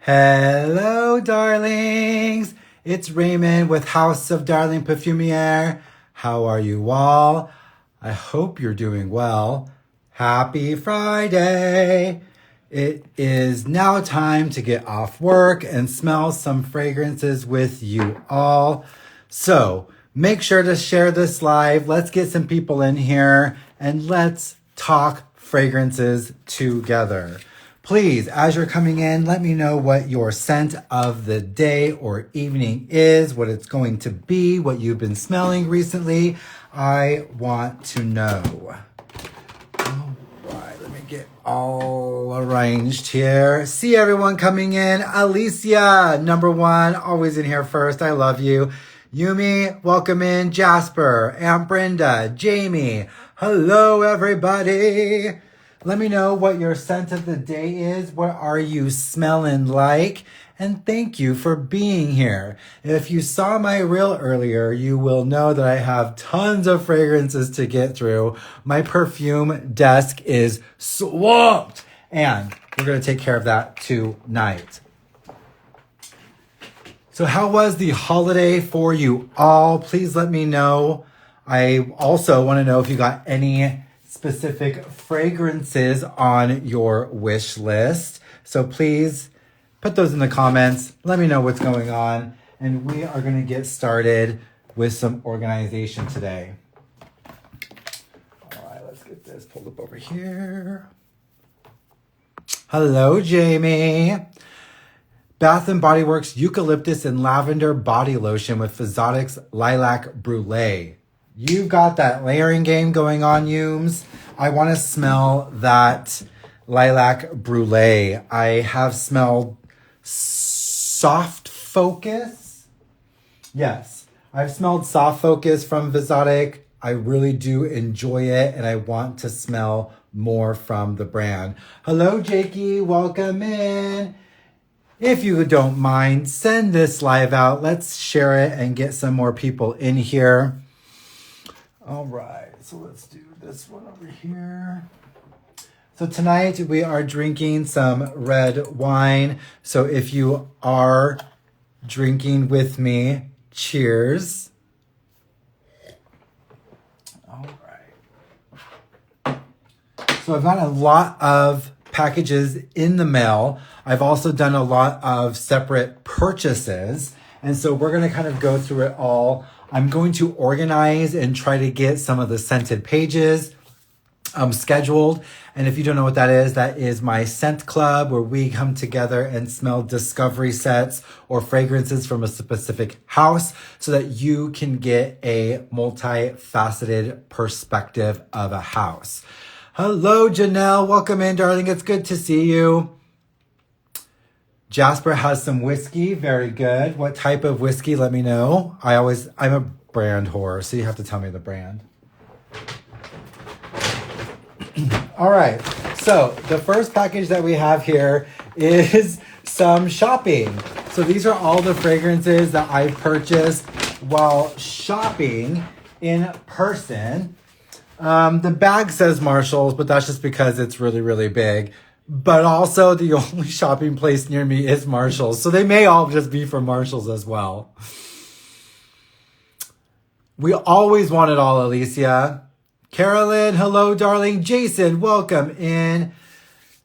Hello, darlings. It's Raymond with Haus of Darling Perfumier. How are you all? I hope you're doing well. Happy Friday. It is now time to get off work and smell some fragrances with you all. So make sure to share this live. Let's get some people in here and let's talk fragrances together. Please, as you're coming in, let me know what your scent of the day or evening is, what it's going to be, what you've been smelling recently. I want to know. All right, let me get all arranged here. See everyone coming in. Alicia, number one, always in here first. I love you. Yumi, welcome in. Jasper, Aunt Brenda, Jamie. Hello, everybody. Let me know what your scent of the day is. What are you smelling like? And thank you for being here. If you saw my reel earlier, you will know that I have tons of fragrances to get through. My perfume desk is swamped, and we're going to take care of that tonight. So how was the holiday for you all? Please let me know. I also want to know if you got any specific fragrances on your wish list. So please put those in the comments. Let me know what's going on. And we are going to get started with some organization today. All right, let's get this pulled up over here. Hello, Jamie. Bath & Body Works Eucalyptus and Lavender Body Lotion with Exotics Lilac Brulee. You've got that layering game going on, Yums. I want to smell that lilac brulee. I have smelled soft focus. Yes, I've smelled soft focus from Exotic. I really do enjoy it, and I want to smell more from the brand. Hello, Jakey. Welcome in. If you don't mind, send this live out. Let's share it and get some more people in here. All right, so let's do this one over here. So tonight we are drinking some red wine. So if you are drinking with me, cheers. All right. So I've got a lot of packages in the mail. I've also done a lot of separate purchases. And so we're going to kind of go through it all. I'm going to organize and try to get some of the scented pages scheduled. And if you don't know what that is my scent club where we come together and smell discovery sets or fragrances from a specific house so that you can get a multifaceted perspective of a house. Hello, Janelle. Welcome in, darling. It's good to see you. Jasper has some whiskey. Very good. What type of whiskey? Let me know. I'm a brand whore, so you have to tell me the brand. All right. So the first package that we have here is some shopping. So these are all the fragrances that I purchased while shopping in person. The bag says Marshalls, but that's just because it's really, really big. But also the only shopping place near me is Marshalls. So they may all just be from Marshalls as well. We always want it all, Alicia. Carolyn, hello, darling. Jason, welcome in.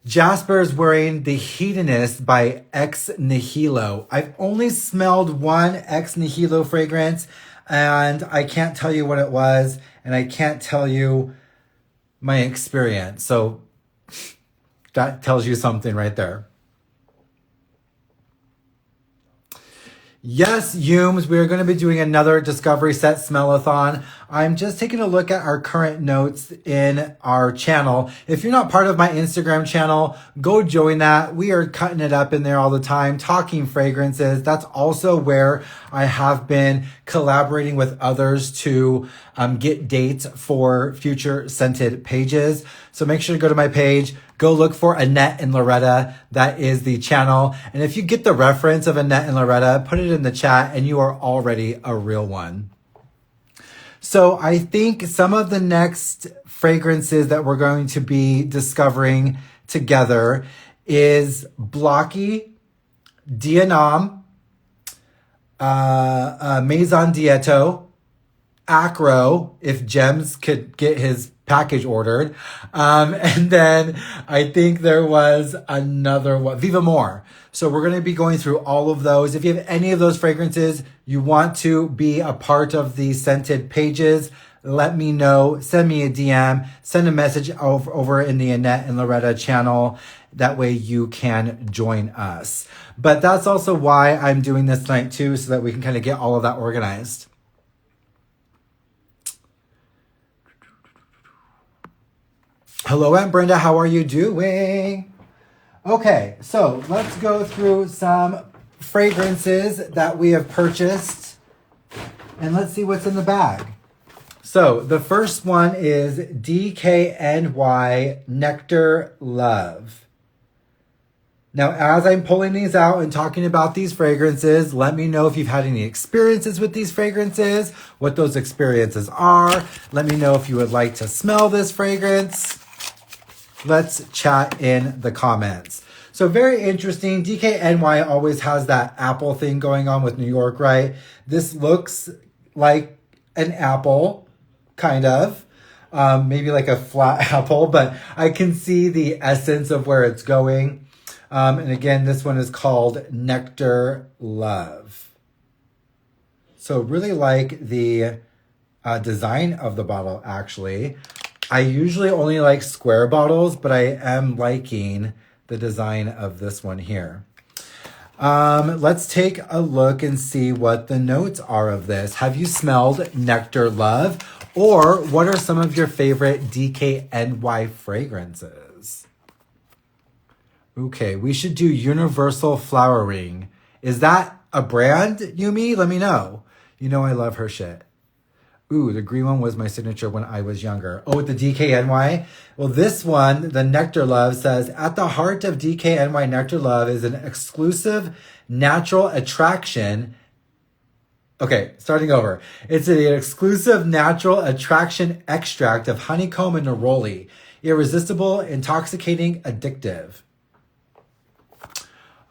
Jasper's wearing the Hedonist by Ex Nihilo. I've only smelled one Ex Nihilo fragrance, and I can't tell you what it was, and I can't tell you my experience. So that tells you something right there. Yes, Yums, we are going to be doing another Discovery Set Smellathon. I'm just taking a look at our current notes in our channel. If you're not part of my Instagram channel, go join that. We are cutting it up in there all the time, talking fragrances. That's also where I have been collaborating with others to get dates for future scented pages. So make sure to go to my page. Go look for Annette and Loretta. That is the channel. And if you get the reference of Annette and Loretta, put it in the chat and you are already a real one. So I think some of the next fragrances that we're going to be discovering together is Blocky Dianam, Maison Dieto, Acro, if Gems could get his package ordered. And then I think there was another one, Viva More. So we're going to be going through all of those. If you have any of those fragrances, you want to be a part of the scented pages, let me know. Send me a DM. Send a message over in the Annette and Loretta channel. That way you can join us. But that's also why I'm doing this tonight too, so that we can kind of get all of that organized. Hello, Aunt Brenda. How are you doing? Okay, so let's go through some fragrances that we have purchased. And let's see what's in the bag. So the first one is DKNY Nectar Love. Now, as I'm pulling these out and talking about these fragrances, let me know if you've had any experiences with these fragrances, what those experiences are. Let me know if you would like to smell this fragrance. Let's chat in the comments. So very interesting. DKNY always has that apple thing going on with New York, right? This looks like an apple. Kind of, maybe like a flat apple, but I can see the essence of where it's going. And again, this one is called Nectar Love. So really like the design of the bottle, actually. I usually only like square bottles, but I am liking the design of this one here. Let's take a look and see what the notes are of this. Have you smelled Nectar Love? Or what are some of your favorite DKNY fragrances? Okay, we should do Universal Flowering. Is that a brand, Yumi? Let me know. You know I love her shit. Ooh, the green one was my signature when I was younger. Oh, the DKNY? Well, this one, the Nectar Love, says, at the heart of DKNY Nectar Love is an exclusive natural attraction. Okay, starting over. It's an exclusive natural attraction extract of honeycomb and neroli. Irresistible, intoxicating, addictive.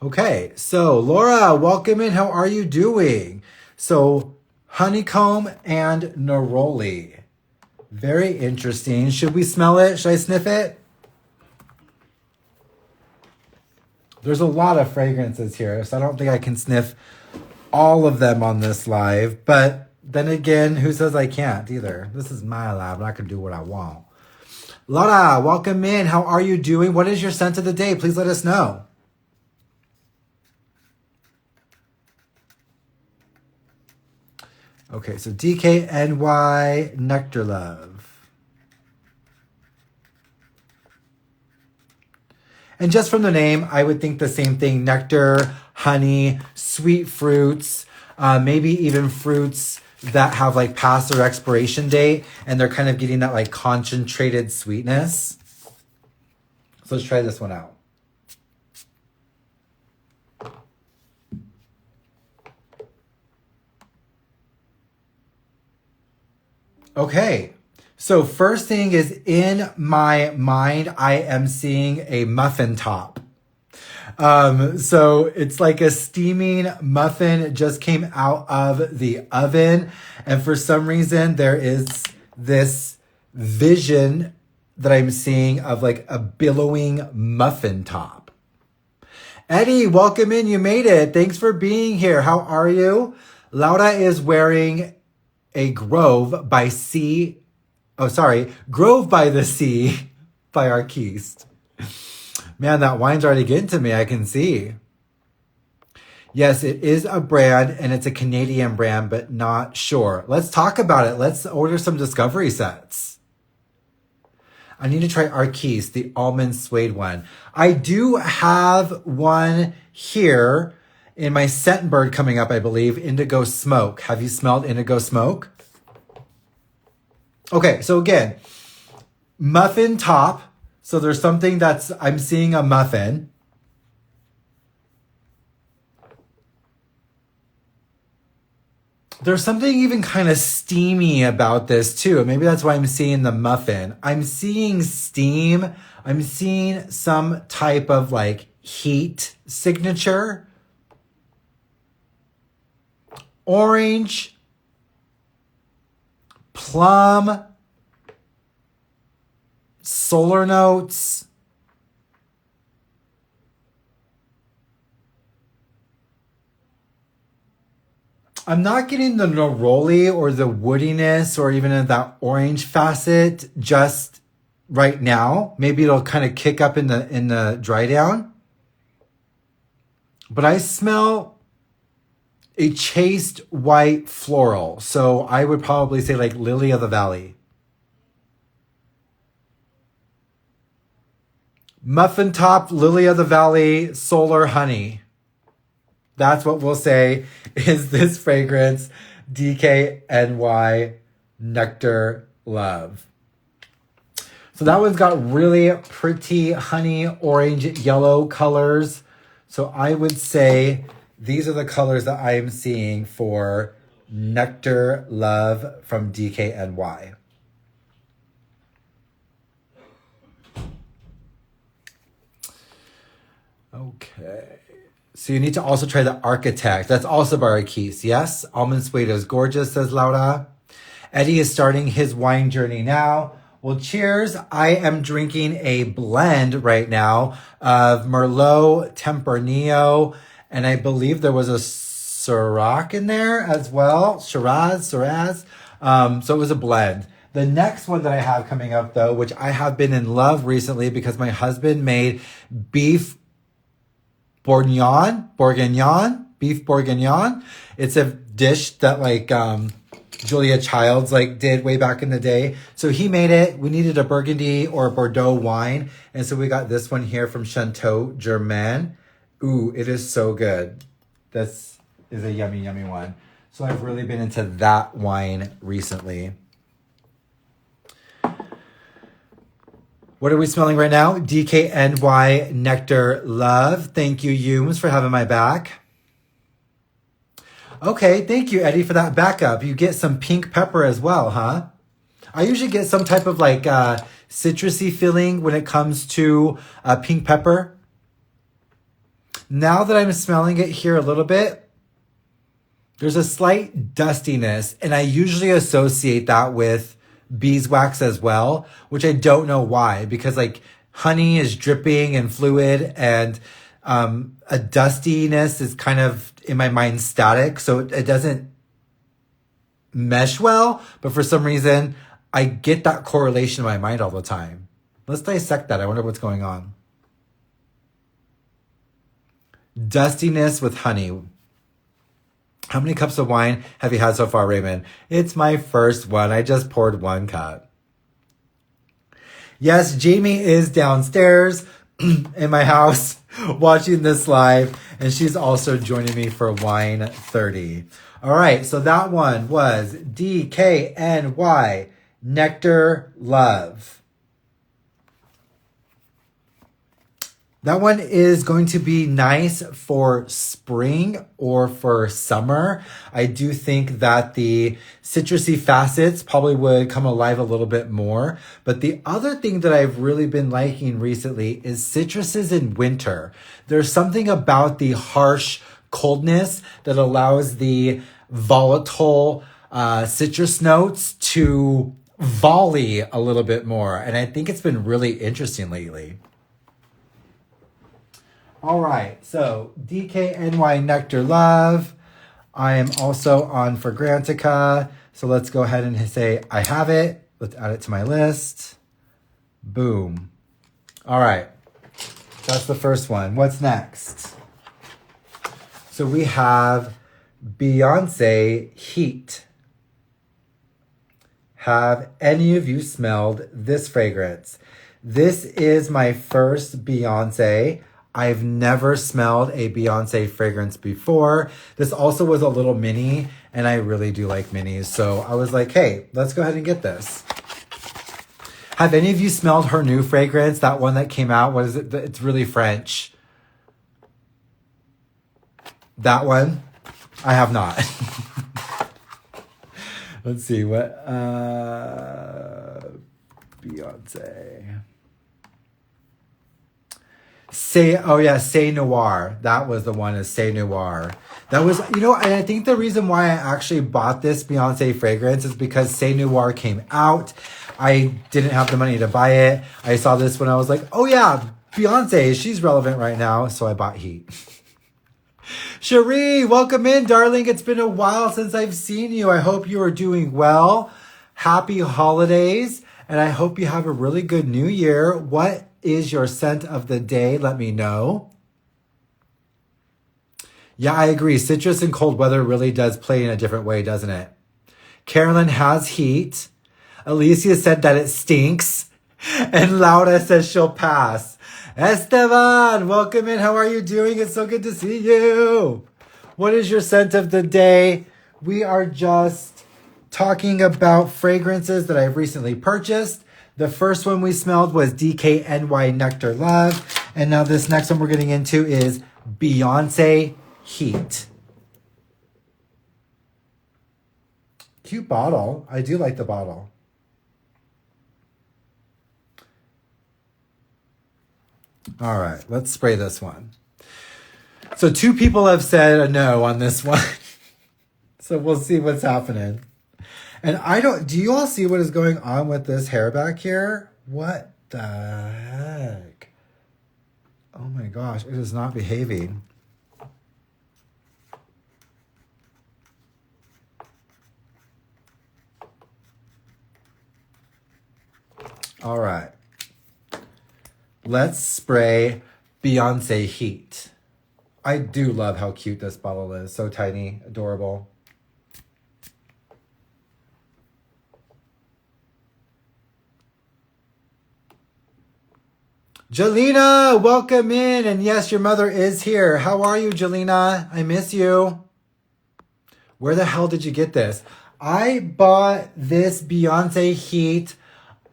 Okay, so Laura, welcome in. How are you doing? So honeycomb and neroli. Very interesting. Should we smell it? Should I sniff it? There's a lot of fragrances here, so I don't think I can sniff all of them on this live. But then again, who says I can't either? This is my live, and I can do what I want. Laura, welcome in. How are you doing? What is your scent of the day? Please let us know. Okay, so DKNY Nectar Love. And just from the name, I would think the same thing. Nectar, honey, sweet fruits, maybe even fruits that have like past their expiration date, and they're kind of getting that like concentrated sweetness. So let's try this one out. Okay, so first thing is, in my mind, I am seeing a muffin top. So it's like a steaming muffin. It just came out of the oven. And for some reason, there is this vision that I'm seeing of like a billowing muffin top. Eddie, welcome in. You made it. Thanks for being here. How are you? Laura is wearing a Grove by Sea. Oh, sorry. Grove by the Sea by Arquiste. Man, that wine's already getting to me. I can see. Yes, it is a brand, and it's a Canadian brand, but not sure. Let's talk about it. Let's order some discovery sets. I need to try Arquiste, the almond suede one. I do have one here in my scent bird coming up, I believe, Indigo Smoke. Have you smelled Indigo Smoke? Okay, so again, muffin top. So there's something that's, I'm seeing a muffin. There's something even kind of steamy about this too. Maybe that's why I'm seeing the muffin. I'm seeing steam. I'm seeing some type of like heat signature. orange, plum, solar notes. I'm not getting the neroli or the woodiness or even that orange facet just right now. Maybe it'll kind of kick up in the dry down. But I smell a chaste white floral. So I would probably say like Lily of the Valley. Muffin top, Lily of the Valley, solar honey. That's what we'll say is this fragrance, DKNY Nectar Love. So that one's got really pretty honey, orange, yellow colors. So I would say these are the colors that I am seeing for Nectar Love from DKNY. Okay. So you need to also try the Architect. That's also by Arquise. Yes, Almond Suede is gorgeous, says Laura. Eddie is starting his wine journey now. Well, cheers. I am drinking a blend right now of Merlot, Tempranillo, and I believe there was a Syrah in there as well. Shiraz. So it was a blend. The next one that I have coming up, though, which I have been in love recently because my husband made beef beef bourguignon. It's a dish that like Julia Childs like did way back in the day. So he made it. We needed a Burgundy or a Bordeaux wine. And so we got this one here from Chateau Germain. Ooh, it is so good. This is a yummy, yummy one. So I've really been into that wine recently. What are we smelling right now? DKNY Nectar Love. Thank you, Yums, for having my back. Okay, thank you, Eddie, for that backup. You get some pink pepper as well, huh? I usually get some type of like citrusy feeling when it comes to pink pepper. Now that I'm smelling it here a little bit, there's a slight dustiness, and I usually associate that with beeswax as well, which I don't know why, because like honey is dripping and fluid, and a dustiness is kind of in my mind static, so it doesn't mesh well. But for some reason, I get that correlation in my mind all the time. Let's dissect that. I wonder what's going on. Dustiness with honey. How many cups of wine have you had so far, Raymond? It's my first one. I just poured 1 cup. Yes, Jamie is downstairs in my house watching this live, and she's also joining me for Wine 30. All right, so that one was DKNY Nectar Love. That one is going to be nice for spring or for summer. I do think that the citrusy facets probably would come alive a little bit more. But the other thing that I've really been liking recently is citruses in winter. There's something about the harsh coldness that allows the volatile citrus notes to volley a little bit more. And I think it's been really interesting lately. All right, so DKNY Nectar Love. I am also on Fragrantica. So let's go ahead and say I have it. Let's add it to my list. Boom. All right, that's the first one. What's next? So we have Beyoncé Heat. Have any of you smelled this fragrance? This is my first Beyoncé. I've never smelled a Beyoncé fragrance before. This also was a little mini, and I really do like minis. So I was like, hey, let's go ahead and get this. Have any of you smelled her new fragrance? That one that came out? What is it? It's really French. That one? I have not. Let's see what Beyoncé. Say Noir. That was the one, is Say Noir. That was, and I think the reason why I actually bought this Beyonce fragrance is because Say Noir came out. I didn't have the money to buy it. I saw this when I was like, oh yeah, Beyonce, she's relevant right now. So I bought Heat. Cherie, welcome in, darling. It's been a while since I've seen you. I hope you are doing well. Happy holidays. And I hope you have a really good new year. What is your scent of the day? Let me know. Yeah, I agree. Citrus and cold weather really does play in a different way, doesn't it? Carolyn has Heat. Alicia said that it stinks. And Laura says she'll pass. Esteban, welcome in. How are you doing? It's so good to see you. What is your scent of the day? We are just talking about fragrances that I've recently purchased. The first one we smelled was DKNY Nectar Love. And now this next one we're getting into is Beyonce Heat. Cute bottle. I do like the bottle. All right, let's spray this one. So 2 people have said a no on this one. So we'll see what's happening. And do you all see what is going on with this hair back here? What the heck? Oh my gosh, it is not behaving. All right. Let's spray Beyonce Heat. I do love how cute this bottle is. So tiny, adorable. Jelena, welcome in. And yes, your mother is here. How are you, Jelena? I miss you. Where the hell did you get this? I bought this Beyonce Heat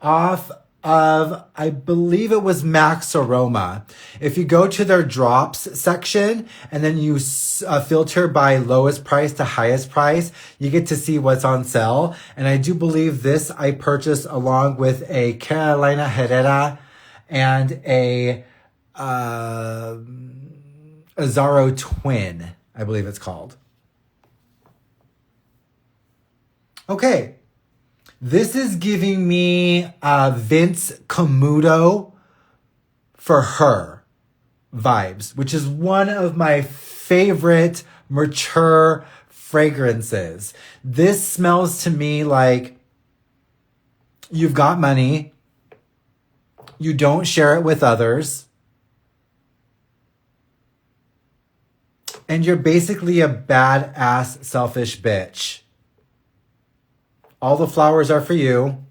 off of, I believe it was Max Aroma. If you go to their drops section and then you filter by lowest price to highest price, you get to see what's on sale. And I do believe this I purchased along with a Carolina Herrera and a Azzaro Twin, I believe it's called. Okay. This is giving me Vince Camuto for Her vibes, which is one of my favorite mature fragrances. This smells to me like you've got money, you don't share it with others, and you're basically a badass, selfish bitch. All the flowers are for you.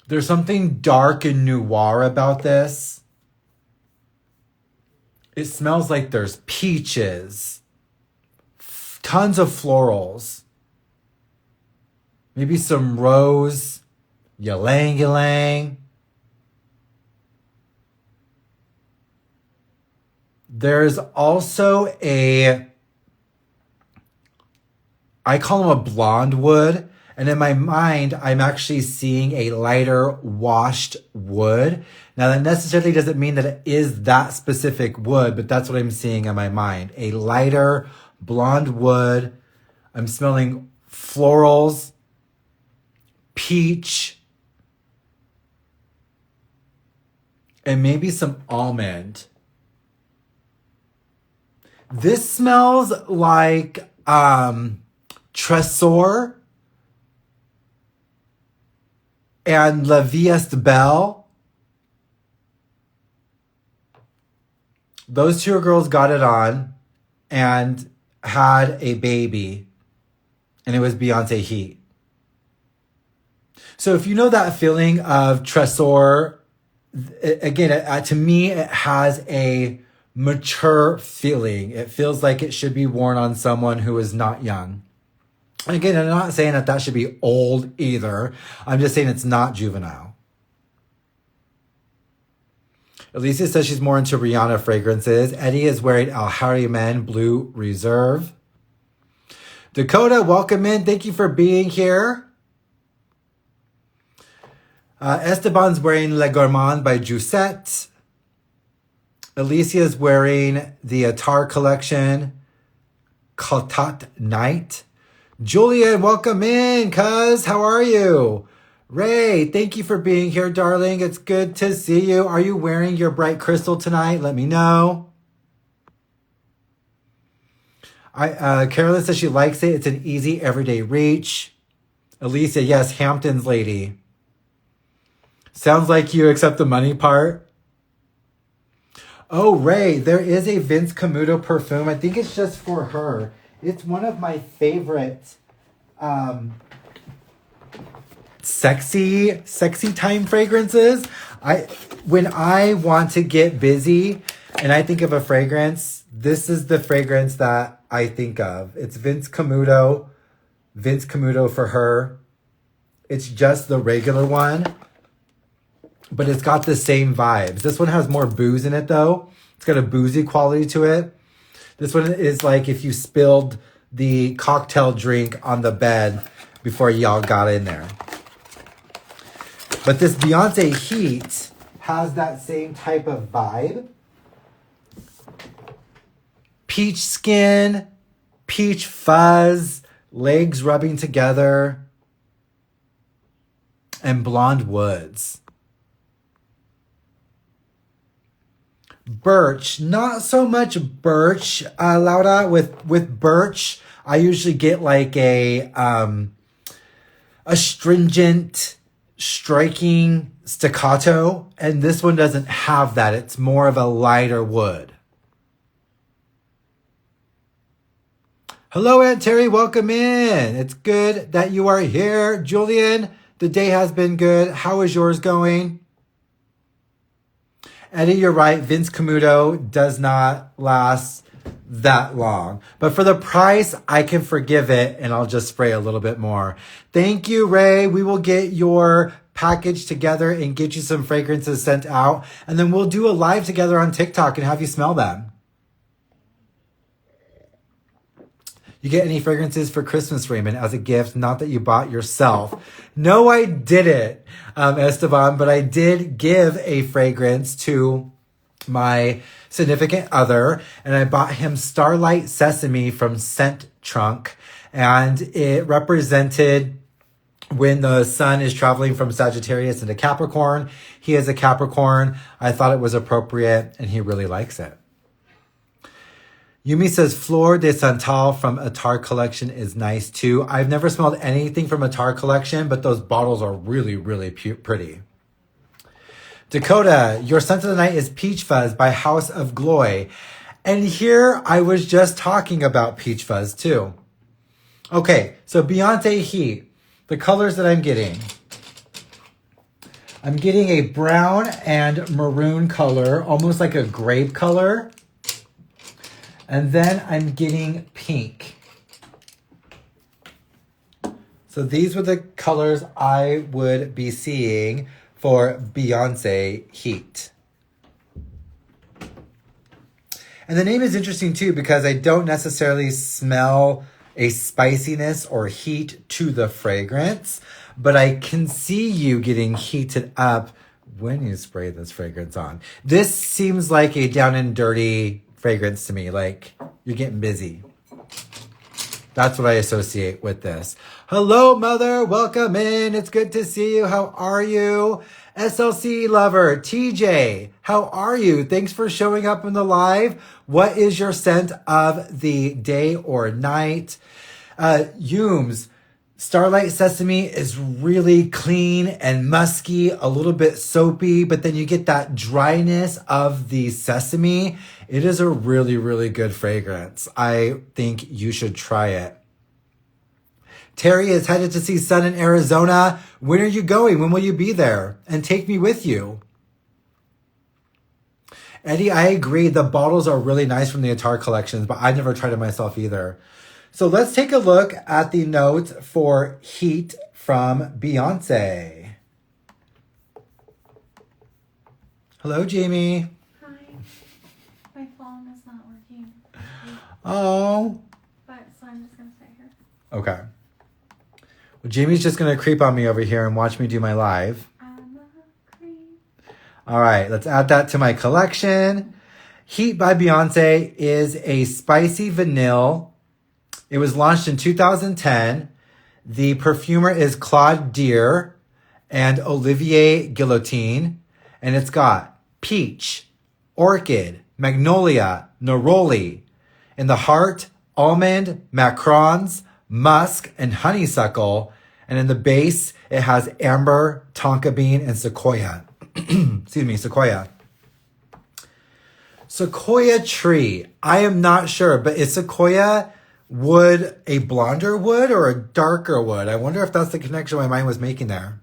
There's something dark and noir about this. It smells like there's peaches, tons of florals, maybe some rose, ylang ylang. There's also I call them a blonde wood. And in my mind, I'm actually seeing a lighter washed wood. Now that necessarily doesn't mean that it is that specific wood, but that's what I'm seeing in my mind. A lighter blonde wood. I'm smelling florals, peach, and maybe some almond. This smells like Tresor and La Vieste Belle. Those 2 girls got it on and had a baby, and it was Beyonce Heat. So if you know that feeling of Tresor, again, to me, it has a mature feeling. It feels like it should be worn on someone who is not young. Again, I'm not saying that should be old either. I'm just saying it's not juvenile. Alicia says she's more into Rihanna fragrances. Eddie is wearing Al Harriman Blue Reserve. Dakota, welcome in. Thank you for being here. Esteban's wearing Le Gourmand by Joussette. Alicia's wearing the Attar collection, Kaltat Night. Julian, welcome in, cuz. How are you? Ray, thank you for being here, darling. It's good to see you. Are you wearing your bright crystal tonight? Let me know. Carolyn says she likes it. It's an easy everyday reach. Alicia, yes, Hampton's lady. Sounds like you accept the money part. Oh, Ray, there is a Vince Camuto perfume. I think it's just for her. It's one of my favorite sexy time fragrances. When I want to get busy and I think of a fragrance, this is the fragrance that I think of. It's Vince Camuto for her. It's just the regular one, but it's got the same vibes. This one has more booze in it though. It's got a boozy quality to it. This one is like if you spilled the cocktail drink on the bed before y'all got in there. But this Beyoncé Heat has that same type of vibe. Peach skin, peach fuzz, legs rubbing together, and blonde woods. Birch, not so much birch, Laura. With birch, I usually get like a stringent, striking staccato, and this one doesn't have that. It's more of a lighter wood. Hello, Aunt Terry. Welcome in. It's good that you are here. Julian, the day has been good. How is yours going? Eddie, you're right. Vince Camuto does not last that long. But for the price, I can forgive it, and I'll just spray a little bit more. Thank you, Ray. We will get your package together and get you some fragrances sent out. And then we'll do a live together on TikTok and have you smell them. You get any fragrances for Christmas, Raymond, as a gift? Not that you bought yourself. No, I didn't, Esteban, but I did give a fragrance to my significant other, and I bought him Starlight Sesame from Scent Trunk, and it represented when the sun is traveling from Sagittarius into Capricorn. He is a Capricorn. I thought it was appropriate, and he really likes it. Yumi says Fleur de Santal from Attar collection is nice too. I've never smelled anything from Attar collection, but those bottles are really, really pretty. Dakota, your scent of the night is Peach Fuzz by House of Gloy. And here I was just talking about Peach Fuzz too. Okay, so Beyoncé Heat, the colors that I'm getting. I'm getting a brown and maroon color, almost like a grape color. And then I'm getting pink. So these were the colors I would be seeing for Beyoncé Heat. And the name is interesting too because I don't necessarily smell a spiciness or heat to the fragrance, but I can see you getting heated up when you spray this fragrance on. This seems like a down and dirty fragrance to me, like you're getting busy. That's what I associate with this. Hello, mother. Welcome in. It's good to see you. How are you? SLC lover, TJ, how are you? Thanks for showing up in the live. What is your scent of the day or night? Yumes, Starlight Sesame is really clean and musky, a little bit soapy, but then you get that dryness of the sesame. It is a really, really good fragrance. I think you should try it. Terry is headed to see sun in Arizona. When are you going? When will you be there? And take me with you. Eddie, I agree. The bottles are really nice from the Attar collections, but I've never tried it myself either. So let's take a look at the notes for Heat from Beyoncé. Hello, Jamie. Hi. My phone is not working. Oh. But so I'm just gonna stay here. Okay. Well, Jamie's just gonna creep on me over here and watch me do my live. No, All right, let's add that to my collection. Heat by Beyoncé is a spicy vanilla. It was launched in 2010. The perfumer is Claude Deer and Olivier Guillotine. And it's got peach, orchid, magnolia, neroli. In the heart, almond, macarons, musk, and honeysuckle. And in the base, it has amber, tonka bean, and sequoia. Excuse me, sequoia. Sequoia tree. I am not sure, but is sequoia wood a blonder wood or a darker wood? I wonder if that's the connection my mind was making there.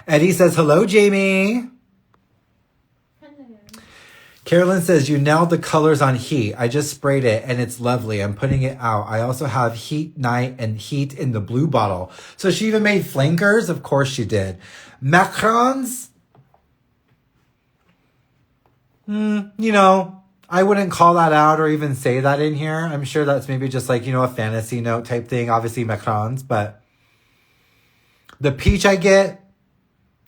Eddie says, hello, Jamie. Hello. Carolyn says, you nailed the colors on heat. I just sprayed it and it's lovely. I'm putting it out. I also have heat night and heat in the blue bottle. So she even made flankers? Of course she did. Macarons? I wouldn't call that out or even say that in here. I'm sure that's maybe just like, a fantasy note type thing. Obviously macarons, but the peach I get,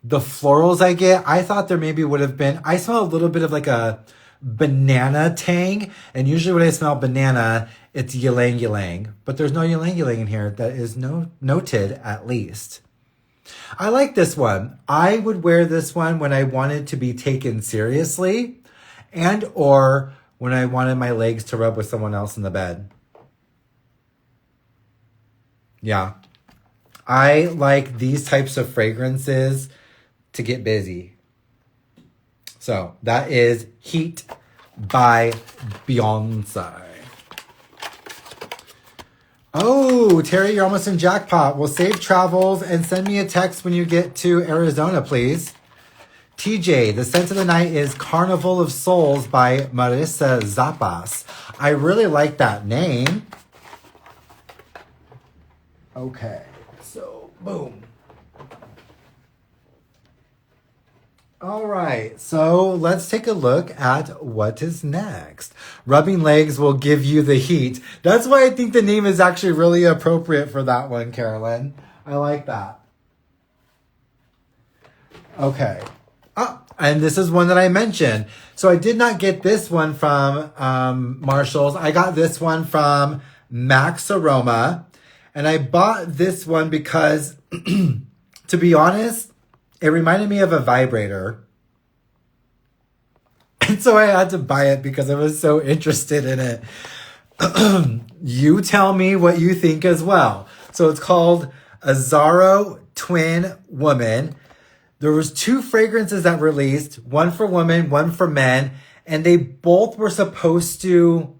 the florals I get, I thought there maybe would have been, I smell a little bit of like a banana tang. And usually when I smell banana, it's ylang ylang. But there's no ylang ylang in here. That is noted at least. I like this one. I would wear this one when I wanted to be taken seriously and or when I wanted my legs to rub with someone else in the bed. Yeah. I like these types of fragrances to get busy. So that is Heat by Beyoncé. Oh, Terry, you're almost in jackpot. Well, safe travels and send me a text when you get to Arizona, please. TJ, the scent of the night is Carnival of Souls by Marissa Zapas. I really like that name. Okay, so boom. All right, so let's take a look at what is next. Rubbing legs will give you the heat. That's why I think the name is actually really appropriate for that one, Carolyn. I like that. Okay. Oh, and this is one that I mentioned. So I did not get this one from Marshall's. I got this one from Max Aroma. And I bought this one because, to be honest, it reminded me of a vibrator. And so I had to buy it because I was so interested in it. You tell me what you think as well. So it's called Azzaro Twin Woman. There was 2 fragrances that released, one for women, one for men. And they both were supposed to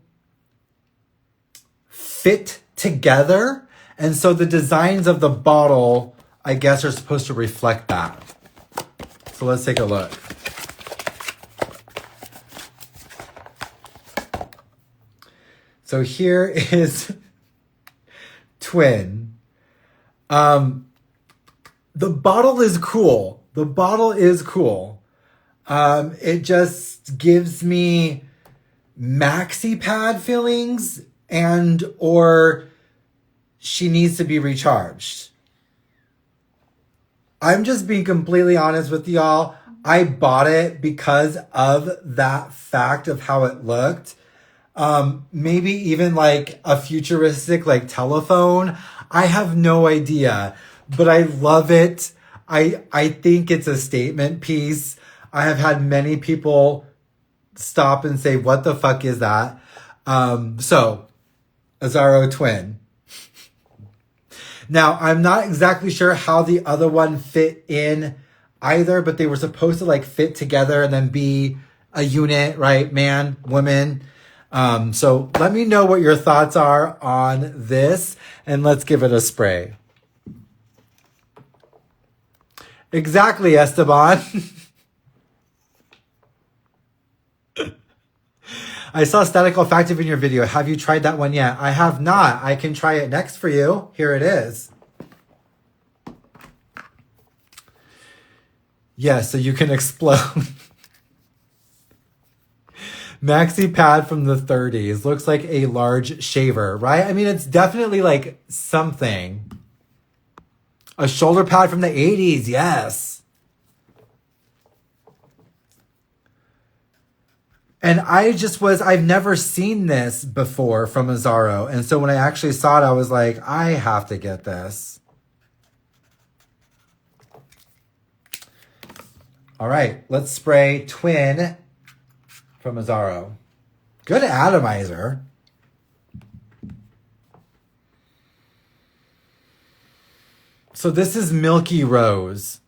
fit together. And so the designs of the bottle, I guess, are supposed to reflect that. So let's take a look. So here is Twin. The bottle is cool. The bottle is cool. It just gives me maxi pad feelings and or she needs to be recharged. I'm just being completely honest with y'all. I bought it because of that fact of how it looked. Maybe even like a futuristic like telephone. I have no idea, but I love it. I think it's a statement piece. I have had many people stop and say, what the fuck is that? So Azzaro Twin. Now, I'm not exactly sure how the other one fit in either, but they were supposed to like fit together and then be a unit, right? Man, woman. So let me know what your thoughts are on this and let's give it a spray. Exactly, Esteban. I saw Static Olfactive in your video. Have you tried that one yet? I have not. I can try it next for you. Here it is. Yes, so you can explode. Maxi pad from the 30s. Looks like a large shaver, right? I mean, it's definitely like something. A shoulder pad from the 80s, yes. And I've never seen this before from Azzaro. And so when I actually saw it, I was like, I have to get this. All right, let's spray Twin from Azzaro. Good atomizer. So this is Milky Rose.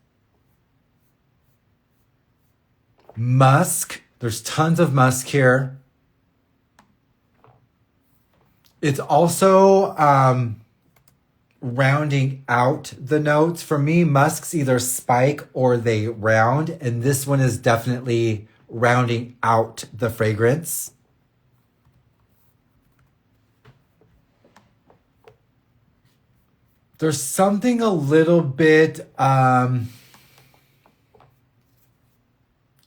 Musk. There's tons of musk here. It's also rounding out the notes. For me, musks either spike or they round, and this one is definitely rounding out the fragrance. There's something a little bit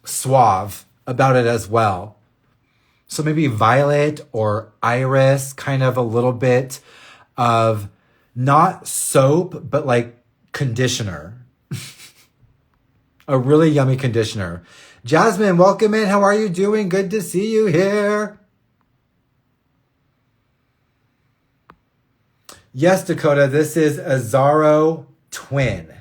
suave about it as well. So maybe violet or iris, kind of a little bit of not soap, but like conditioner. A really yummy conditioner. Jasmine, welcome in. How are you doing? Good to see you here. Yes, Dakota, this is Azzaro Twin.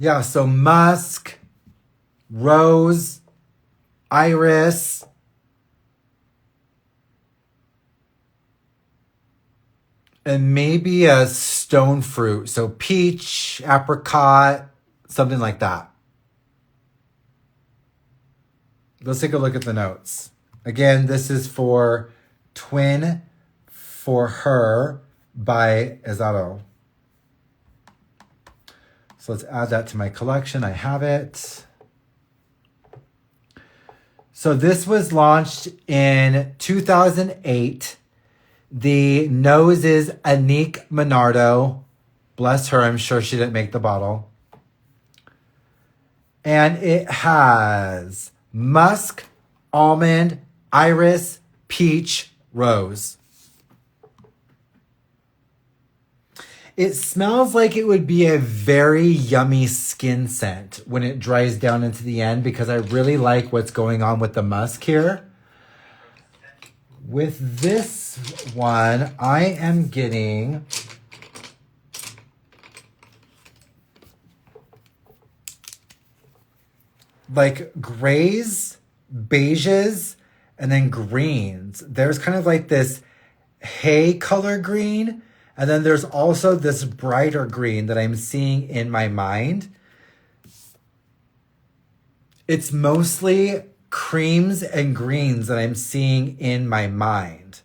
Yeah, so musk, rose, iris, and maybe a stone fruit. So peach, apricot, something like that. Let's take a look at the notes. Again, this is for Twin for Her by Azzaro. So let's add that to my collection. I have it. So this was launched in 2008. The nose is Anique Minardo. Bless her, I'm sure she didn't make the bottle. And it has musk, almond, iris, peach, rose. It smells like it would be a very yummy skin scent when it dries down into the end, because I really like what's going on with the musk here. With this one, I am getting like grays, beiges, and then greens. There's kind of like this hay color green. And then there's also this brighter green that I'm seeing in my mind. It's mostly creams and greens that I'm seeing in my mind.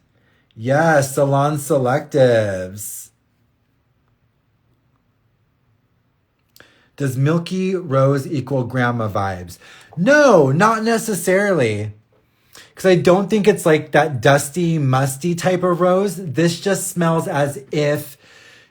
Yes, Salon Selectives. Does Milky Rose equal grandma vibes? No, not necessarily. Because I don't think it's like that dusty, musty type of rose. This just smells as if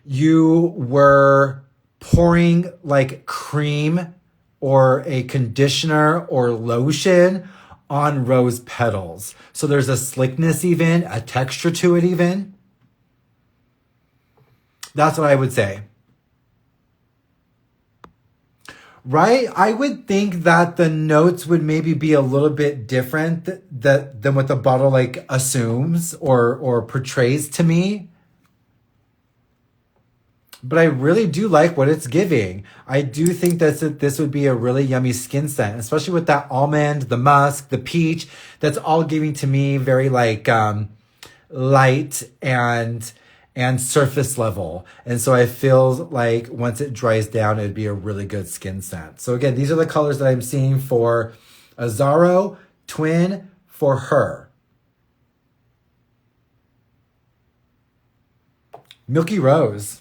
you were pouring like cream or a conditioner or lotion on rose petals. So there's a slickness even, a texture to it even. That's what I would say. Right? I would think that the notes would maybe be a little bit different than what the bottle like assumes or portrays to me. But I really do like what it's giving. I do think that this would be a really yummy skin scent, especially with that almond, the musk, the peach. That's all giving to me very like light and surface level. And so I feel like once it dries down, it'd be a really good skin scent. So again, these are the colors that I'm seeing for Azzaro Twin for Her. Milky Rose.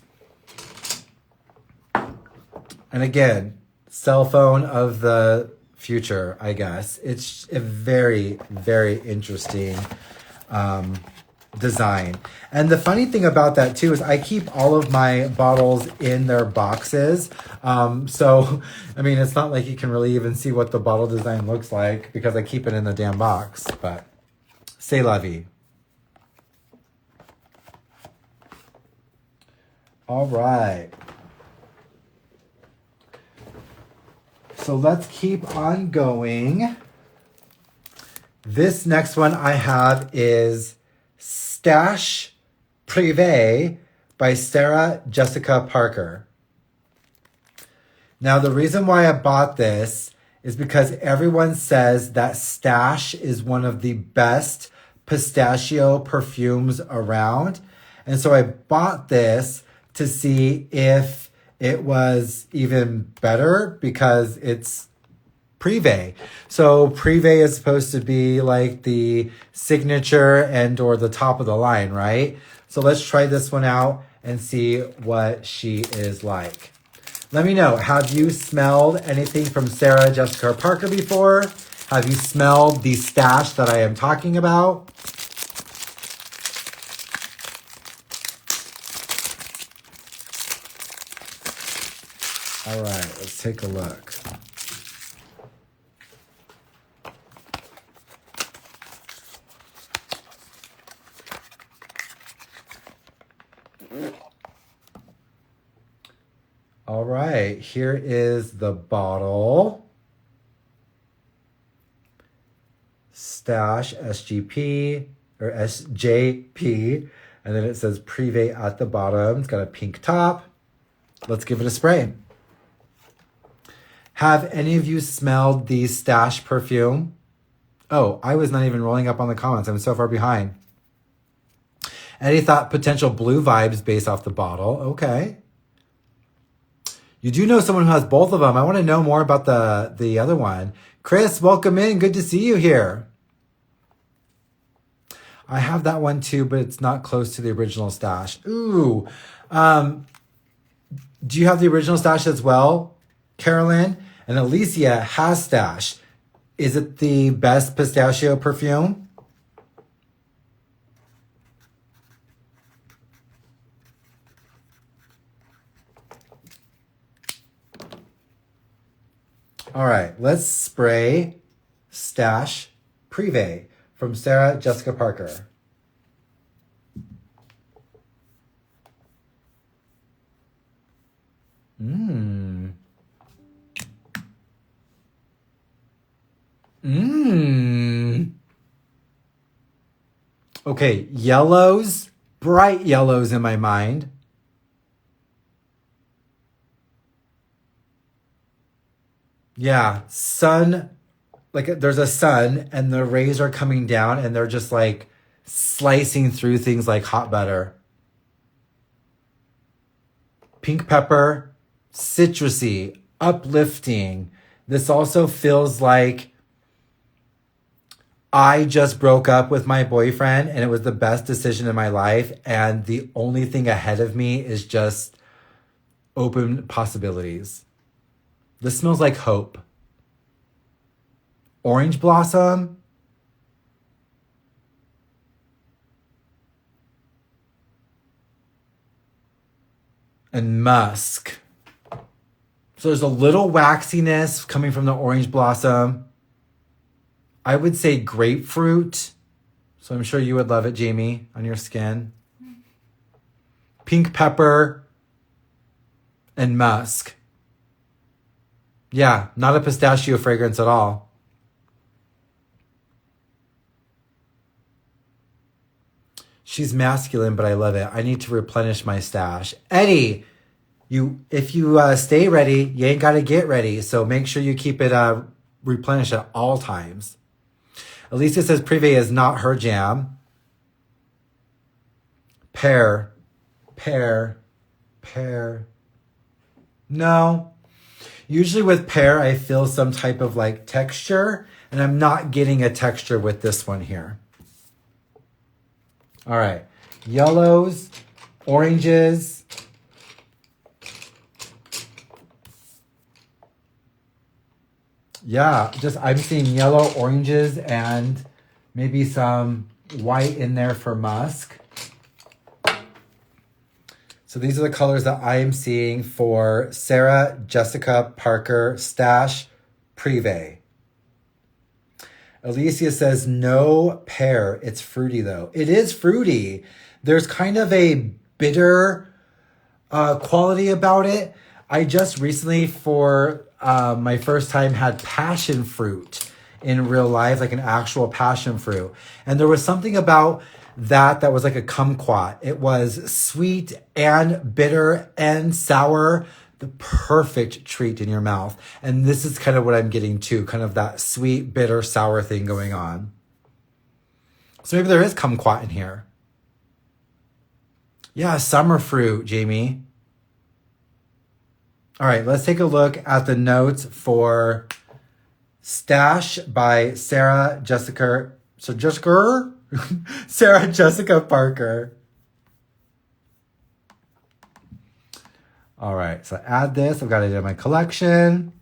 And again, cell phone of the future, I guess. It's a very, very interesting design. And the funny thing about that too is I keep all of my bottles in their boxes. So, I mean, it's not like you can really even see what the bottle design looks like because I keep it in the damn box, but c'est la vie. All right. So let's keep on going. This next one I have is Stash Privé by Sarah Jessica Parker. Now, the reason why I bought this is because everyone says that Stash is one of the best pistachio perfumes around. And so I bought this to see if it was even better because it's Privé. So Privé is supposed to be like the signature and or the top of the line, right? So let's try this one out and see what she is like. Let me know, have you smelled anything from Sarah Jessica Parker before? Have you smelled the stash that I am talking about? All right, let's take a look. All right, here is the bottle. Stash SGP or SJP, and then it says Privé at the bottom. It's got a pink top. Let's give it a spray. Have any of you smelled the Stash perfume? Oh, I was not even rolling up on the comments. I'm so far behind. Eddie thought potential blue vibes based off the bottle. Okay. You do know someone who has both of them. I want to know more about the other one. Chris, welcome in. Good to see you here. I have that one too, but it's not close to the original Stash. Ooh. Do you have the original Stash as well, Carolyn? And Alicia has Stash. Is it the best pistachio perfume? All right, let's spray Stash Privé from Sarah Jessica Parker. Okay, yellows, bright yellows in my mind. Yeah, sun, like there's a sun and the rays are coming down and they're just like slicing through things like hot butter. Pink pepper, citrusy, uplifting. This also feels like I just broke up with my boyfriend and it was the best decision in my life. And the only thing ahead of me is just open possibilities. This smells like hope. Orange blossom. And musk. So there's a little waxiness coming from the orange blossom. I would say grapefruit. So I'm sure you would love it, Jamie, on your skin. Pink pepper and musk. Yeah, not a pistachio fragrance at all. She's masculine, but I love it. I need to replenish my stash. Eddie, if you stay ready, you ain't got to get ready. So make sure you keep it replenished at all times. Alicia says Privé is not her jam. Pear. No. Usually with pear, I feel some type of like texture, and I'm not getting a texture with this one here. All right. Yellows, oranges. Yeah, I'm seeing yellow, oranges, and maybe some white in there for musk. So these are the colors that I am seeing for Sarah Jessica Parker Stash Privé. Alicia says no pear. It's fruity though. It is fruity. There's kind of a bitter quality about it. I just recently, for my first time, had passion fruit in real life, like an actual passion fruit. And there was something about that was like a kumquat. It was sweet and bitter and sour, the perfect treat in your mouth. And this is kind of what I'm getting to, kind of that sweet, bitter, sour thing going on. So maybe there is kumquat in here. Yeah, summer fruit, Jamie. All right, let's take a look at the notes for Stash by Sarah Jessica Parker. All right, so add this. I've got it in my collection.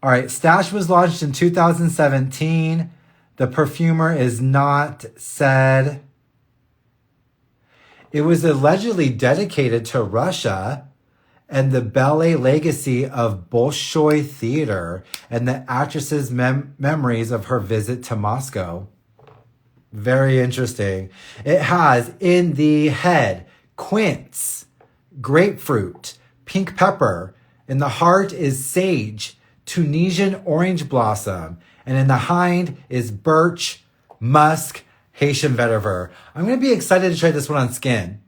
All right, Stash was launched in 2017. The perfumer is not said. It was allegedly dedicated to Russia and the ballet legacy of Bolshoi theater and the actress's memories of her visit to Moscow. Very interesting. It has in the head quince, grapefruit, pink pepper. In the heart is sage, Tunisian orange blossom. And in the hind is birch, musk, Haitian vetiver. I'm going to be excited to try this one on skin.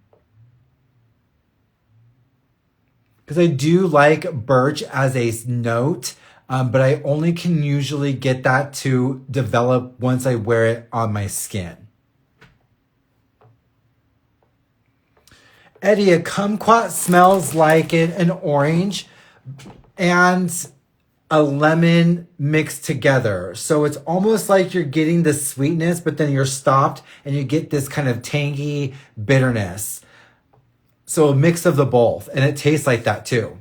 Because I do like birch as a note, but I only can usually get that to develop once I wear it on my skin. Eddie, a kumquat smells like an orange and a lemon mixed together. So it's almost like you're getting the sweetness, but then you're stopped and you get this kind of tangy bitterness. So a mix of the both, and it tastes like that too.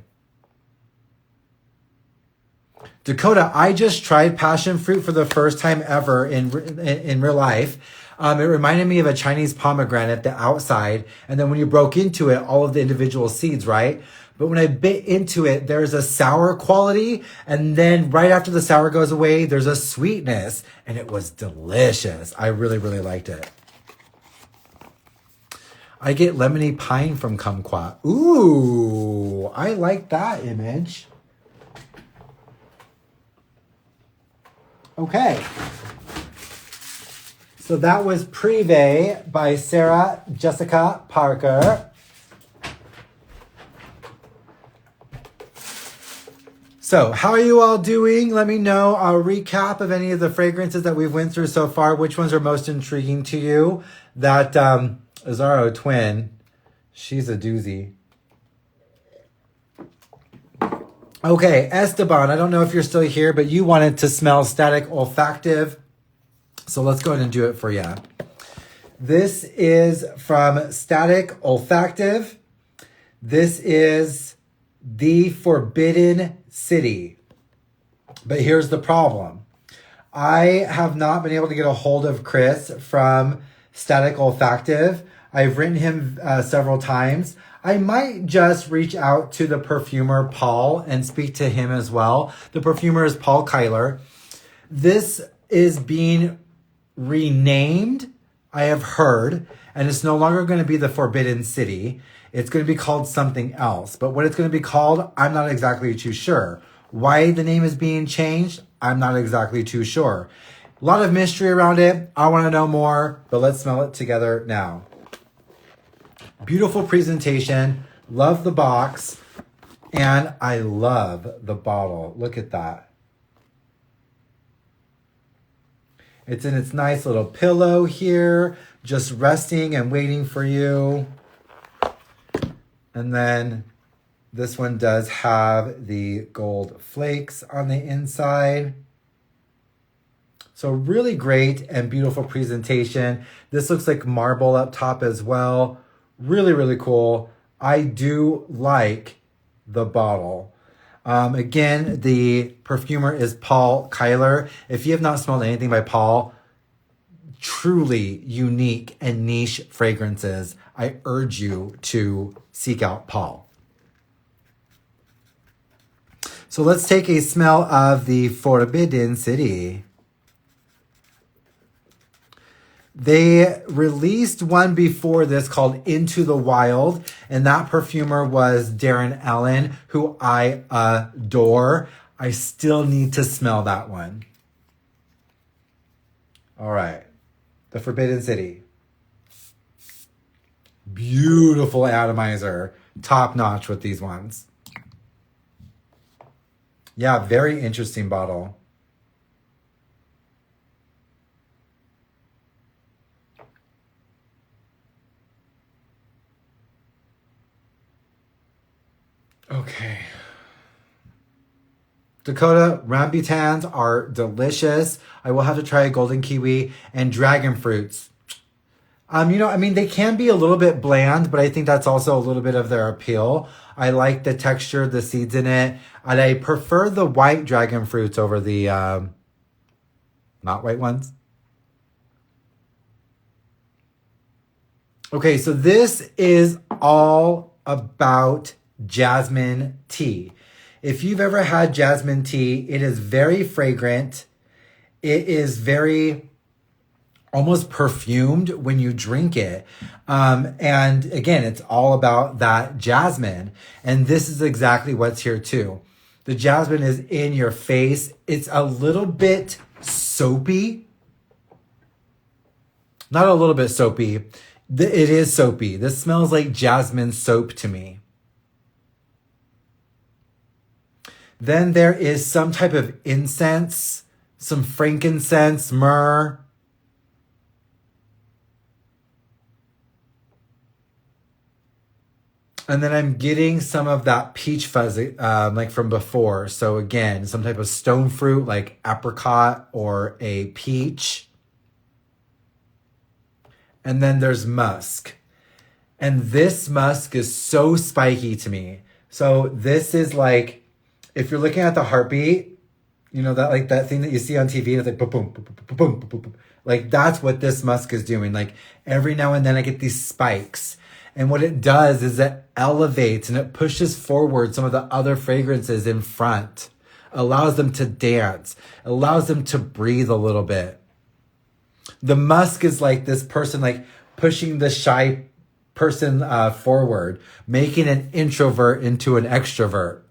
Dakota, I just tried passion fruit for the first time ever in real life. It reminded me of a Chinese pomegranate, the outside, and then when you broke into it, all of the individual seeds, right? But when I bit into it, there's a sour quality, and then right after the sour goes away, there's a sweetness, and it was delicious. I really, really liked it. I get lemony pine from kumquat. Ooh, I like that image. Okay. So that was Privé by Sarah Jessica Parker. So how are you all doing? Let me know a recap of any of the fragrances that we've went through so far. Which ones are most intriguing to you? That Azzaro twin, she's a doozy. Okay, Esteban, I don't know if you're still here, but you wanted to smell static olfactive. So let's go ahead and do it for you. This is from Static Olfactive. This is The Forbidden City. But here's the problem. I have not been able to get a hold of Chris from Static Olfactive. I've written him several times. I might just reach out to the perfumer, Paul, and speak to him as well. The perfumer is Paul Kyler. This is being renamed, I have heard, and it's no longer going to be the Forbidden City. It's going to be called something else. But what it's going to be called, I'm not exactly too sure. Why the name is being changed, I'm not exactly too sure. A lot of mystery around it. I want to know more, but let's smell it together now. Beautiful presentation. Love the box. And I love the bottle. Look at that. It's in its nice little pillow here, just resting and waiting for you. And then this one does have the gold flakes on the inside. So really great and beautiful presentation. This looks like marble up top as well. Really, really cool. I do like the bottle. Again, the perfumer is Paul Kyler. If you have not smelled anything by Paul, truly unique and niche fragrances, I urge you to seek out Paul. So let's take a smell of the Forbidden City. They released one before this called Into the Wild, and that perfumer was Darren Ellen, who I adore. I still need to smell that one. All right. The Forbidden City. Beautiful atomizer. Top notch with these ones. Yeah, very interesting bottle. Okay. Dakota, rambutans are delicious. I will have to try a golden kiwi and dragon fruits. They can be a little bit bland, but I think that's also a little bit of their appeal. I like the texture, the seeds in it, and I prefer the white dragon fruits over the not white ones. Okay, so this is all about jasmine tea. If you've ever had jasmine tea, it is very fragrant. It is very almost perfumed when you drink it. And again, it's all about that jasmine. And this is exactly what's here too. The jasmine is in your face. It's a little bit soapy. Not a little bit soapy. It is soapy. This smells like jasmine soap to me. Then there is some type of incense, some frankincense, myrrh. And then I'm getting some of that peach fuzz like from before. So again, some type of stone fruit like apricot or a peach. And then there's musk. And this musk is so spiky to me. So this is like, if you're looking at the heartbeat, you know, that like that thing that you see on TV, and it's like boom, boom, boom, boom, boom, boom, boom. Like that's what this musk is doing. Like every now and then I get these spikes. And what it does is it elevates and it pushes forward some of the other fragrances in front. Allows them to dance. Allows them to breathe a little bit. The musk is like this person like pushing the shy person forward. Making an introvert into an extrovert.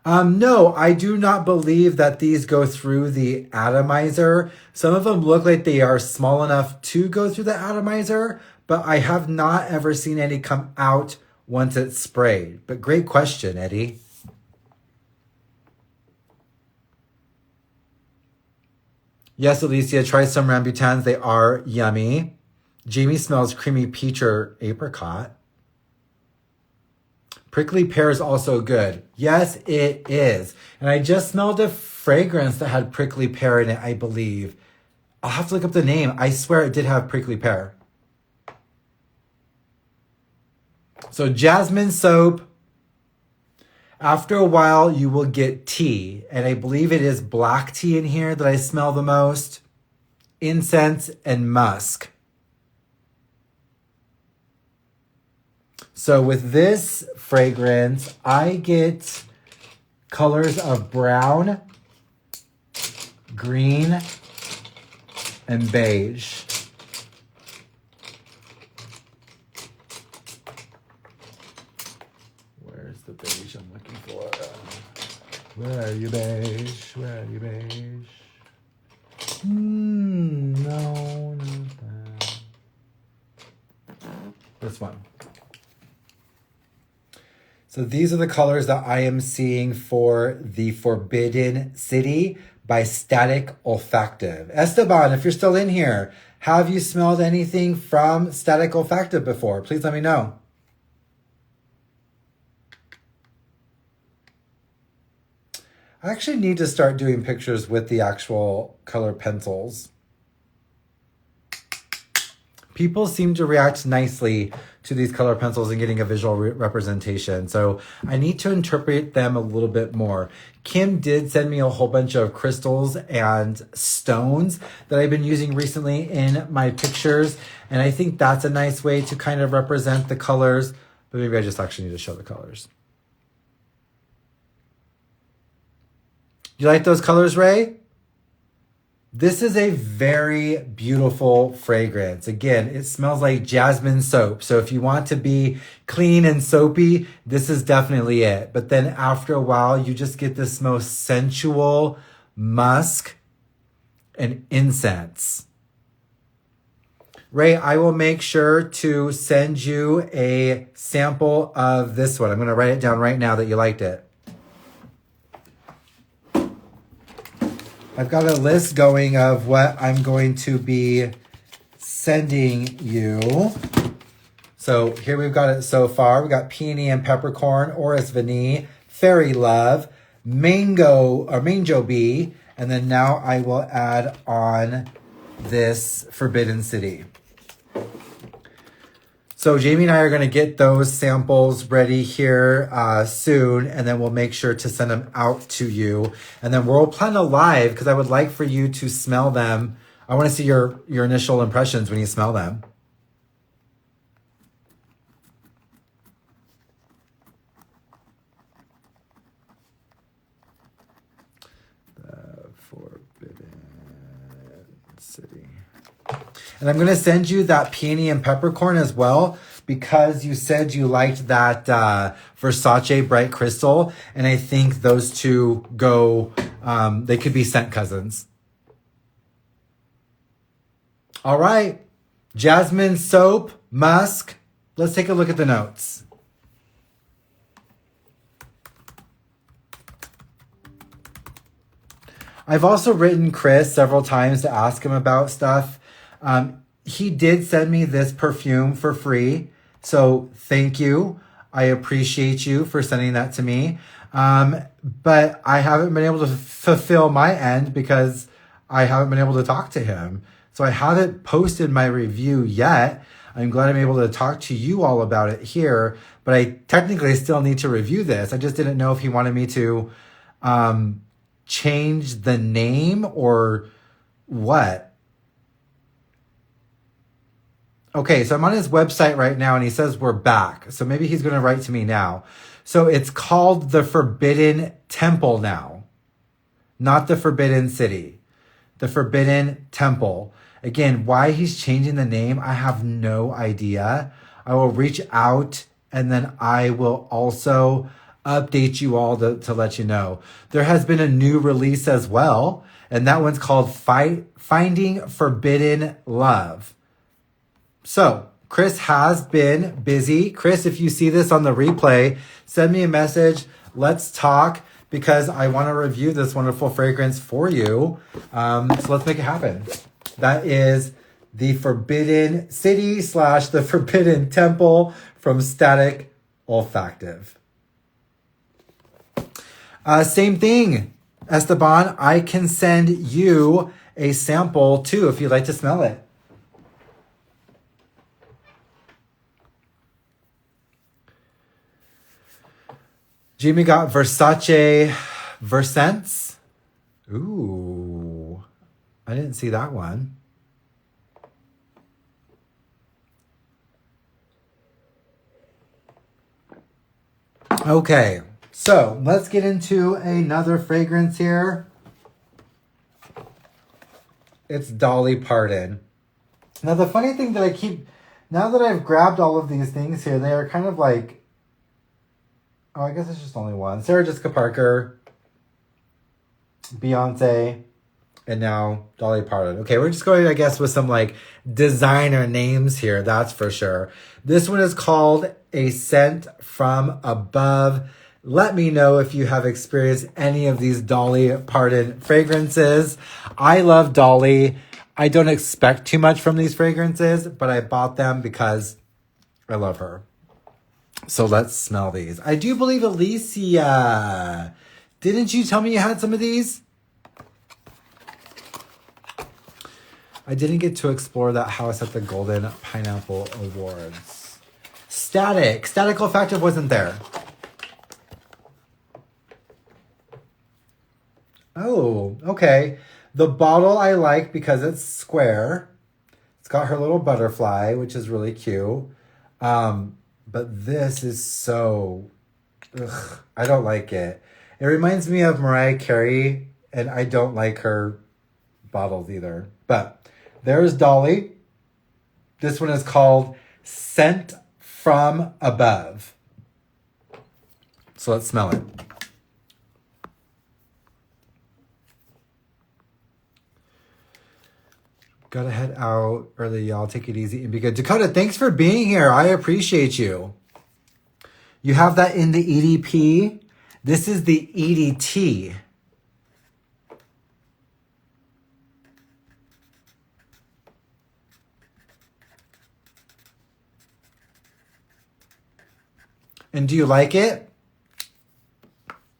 No, I do not believe that these go through the atomizer. Some of them look like they are small enough to go through the atomizer, but I have not ever seen any come out once it's sprayed. But great question, Eddie. Yes, Alicia, try some rambutans. They are yummy. Jamie smells creamy peach or apricot. Prickly pear is also good. Yes, it is. And I just smelled a fragrance that had prickly pear in it, I believe. I'll have to look up the name. I swear it did have prickly pear. So jasmine soap. After a while, you will get tea. And I believe it is black tea in here that I smell the most. Incense and musk. So with this fragrance, I get colors of brown, green, and beige. Where's the beige I'm looking for? Where are you, beige? Where are you, beige? No, not that. This one. So these are the colors that I am seeing for the Forbidden City by Static Olfactive. Esteban, if you're still in here, have you smelled anything from Static Olfactive before? Please let me know. I actually need to start doing pictures with the actual color pencils. People seem to react nicely to these color pencils and getting a visual representation. So I need to interpret them a little bit more. Kim did send me a whole bunch of crystals and stones that I've been using recently in my pictures. And I think that's a nice way to kind of represent the colors. But maybe I just actually need to show the colors. You like those colors, Ray? This is a very beautiful fragrance. Again, it smells like jasmine soap. So if you want to be clean and soapy, this is definitely it. But then after a while, you just get this most sensual musk and incense. Ray, I will make sure to send you a sample of this one. I'm going to write it down right now that you liked it. I've got a list going of what I'm going to be sending you. So here we've got it so far. We've got peony and peppercorn, orris vanille, fairy love, mango bee, and then now I will add on this Forbidden City. So Jamie and I are going to get those samples ready here soon, and then we'll make sure to send them out to you. And then we'll plan a live because I would like for you to smell them. I want to see your initial impressions when you smell them. The Forbidden City. And I'm going to send you that peony and peppercorn as well because you said you liked that Versace Bright Crystal. And I think those two go, they could be scent cousins. All right. Jasmine soap, musk. Let's take a look at the notes. I've also written Chris several times to ask him about stuff. He did send me this perfume for free. So thank you. I appreciate you for sending that to me. But I haven't been able to fulfill my end because I haven't been able to talk to him. So I haven't posted my review yet. I'm glad I'm able to talk to you all about it here, but I technically still need to review this. I just didn't know if he wanted me to change the name or what. Okay, so I'm on his website right now and he says we're back. So maybe he's going to write to me now. So it's called the Forbidden Temple now, not the Forbidden City. The Forbidden Temple. Again, why he's changing the name, I have no idea. I will reach out and then I will also update you all to let you know. There has been a new release as well, and that one's called Finding Forbidden Love. So Chris has been busy. Chris, if you see this on the replay, send me a message. Let's talk because I want to review this wonderful fragrance for you. So let's make it happen. That is the Forbidden City / the Forbidden Temple from Static Olfactive. Same thing, Esteban. I can send you a sample too if you'd like to smell it. Jamie got Versace Versense. Ooh, I didn't see that one. Okay, so let's get into another fragrance here. It's Dolly Parton. Now, the funny thing that now that I've grabbed all of these things here, they are kind of like, oh, I guess it's just only one. Sarah Jessica Parker, Beyoncé, and now Dolly Parton. Okay, we're just going, I guess, with some like designer names here, that's for sure. This one is called A Scent from Above. Let me know if you have experienced any of these Dolly Parton fragrances. I love Dolly. I don't expect too much from these fragrances, but I bought them because I love her. So let's smell these. I do believe Alicia, didn't you tell me you had some of these? I didn't get to explore that house at the Golden Pineapple Awards. Static Olfactive wasn't there. Oh, okay. The bottle I like because it's square. It's got her little butterfly, which is really cute. But this is so, I don't like it. It reminds me of Mariah Carey, and I don't like her bottles either. But there's Dolly. This one is called Scent from Above. So let's smell it. Gotta head out early, y'all. Take it easy and be good. Dakota, thanks for being here. I appreciate you. You have that in the EDP. This is the EDT. And do you like it?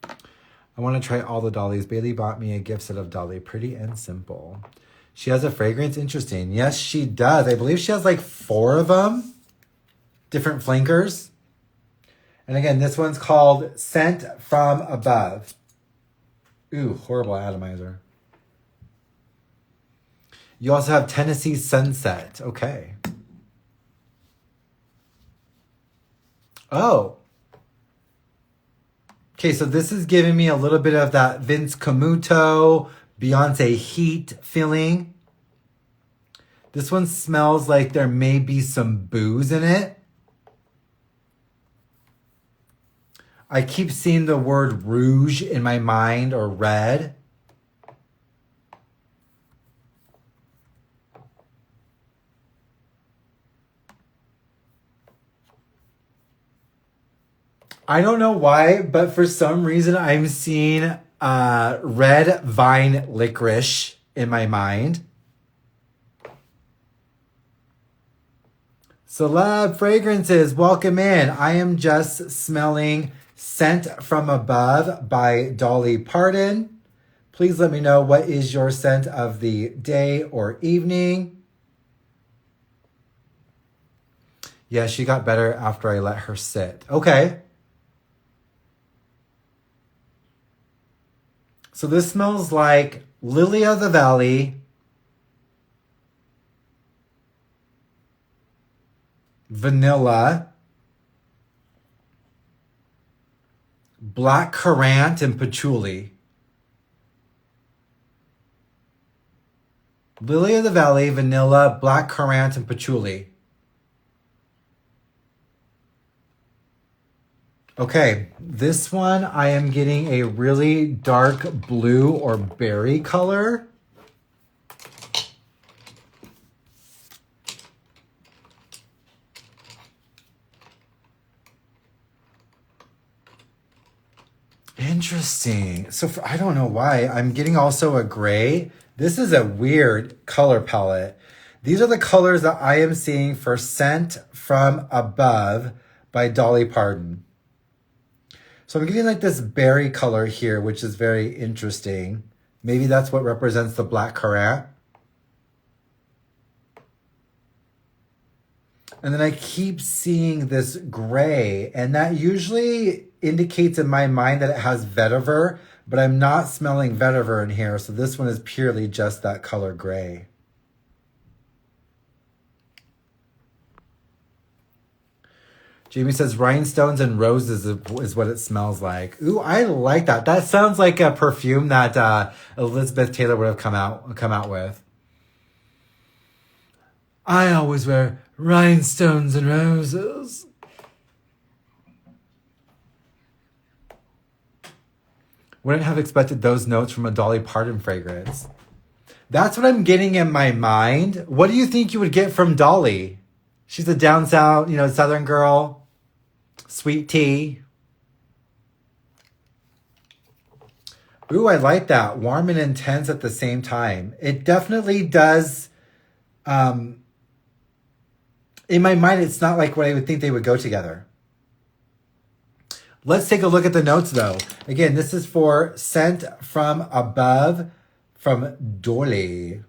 I want to try all the Dollys. Bailey bought me a gift set of Dolly. Pretty and simple. She has a fragrance. Interesting. Yes, she does. I believe she has like 4 of them. Different flankers. And again, this one's called Scent from Above. Ooh, horrible atomizer. You also have Tennessee Sunset. Okay. Oh. Okay, so this is giving me a little bit of that Vince Camuto, Beyoncé Heat feeling. This one smells like there may be some booze in it. I keep seeing the word rouge in my mind, or red. I don't know why, but for some reason I'm seeing red vine licorice in my mind. Celeb Fragrances, welcome in. I am just smelling Scent from Above by Dolly Parton. Please let me know what is your scent of the day or evening. Yeah, she got better after I let her sit. Okay. So this smells like Lily of the Valley, vanilla, black currant, and patchouli. Lily of the Valley, vanilla, black currant, and patchouli. Okay, this one I am getting a really dark blue or berry color. Interesting. So I don't know why. I'm getting also a gray. This is a weird color palette. These are the colors that I am seeing for Scent from Above by Dolly Parton. So I'm getting like this berry color here, which is very interesting. Maybe that's what represents the black currant. And then I keep seeing this gray, and that usually indicates in my mind that it has vetiver, but I'm not smelling vetiver in here. So this one is purely just that color gray. Jamie says rhinestones and roses is what it smells like. Ooh, I like that. That sounds like a perfume that Elizabeth Taylor would have come out with. I always wear rhinestones and roses. Wouldn't have expected those notes from a Dolly Parton fragrance. That's what I'm getting in my mind. What do you think you would get from Dolly? She's a down south, Southern girl. Sweet tea. Ooh, I like that. Warm and intense at the same time. It definitely does. In my mind, it's not like what I would think they would go together. Let's take a look at the notes, though. Again, this is for Scent from Above from Dolly.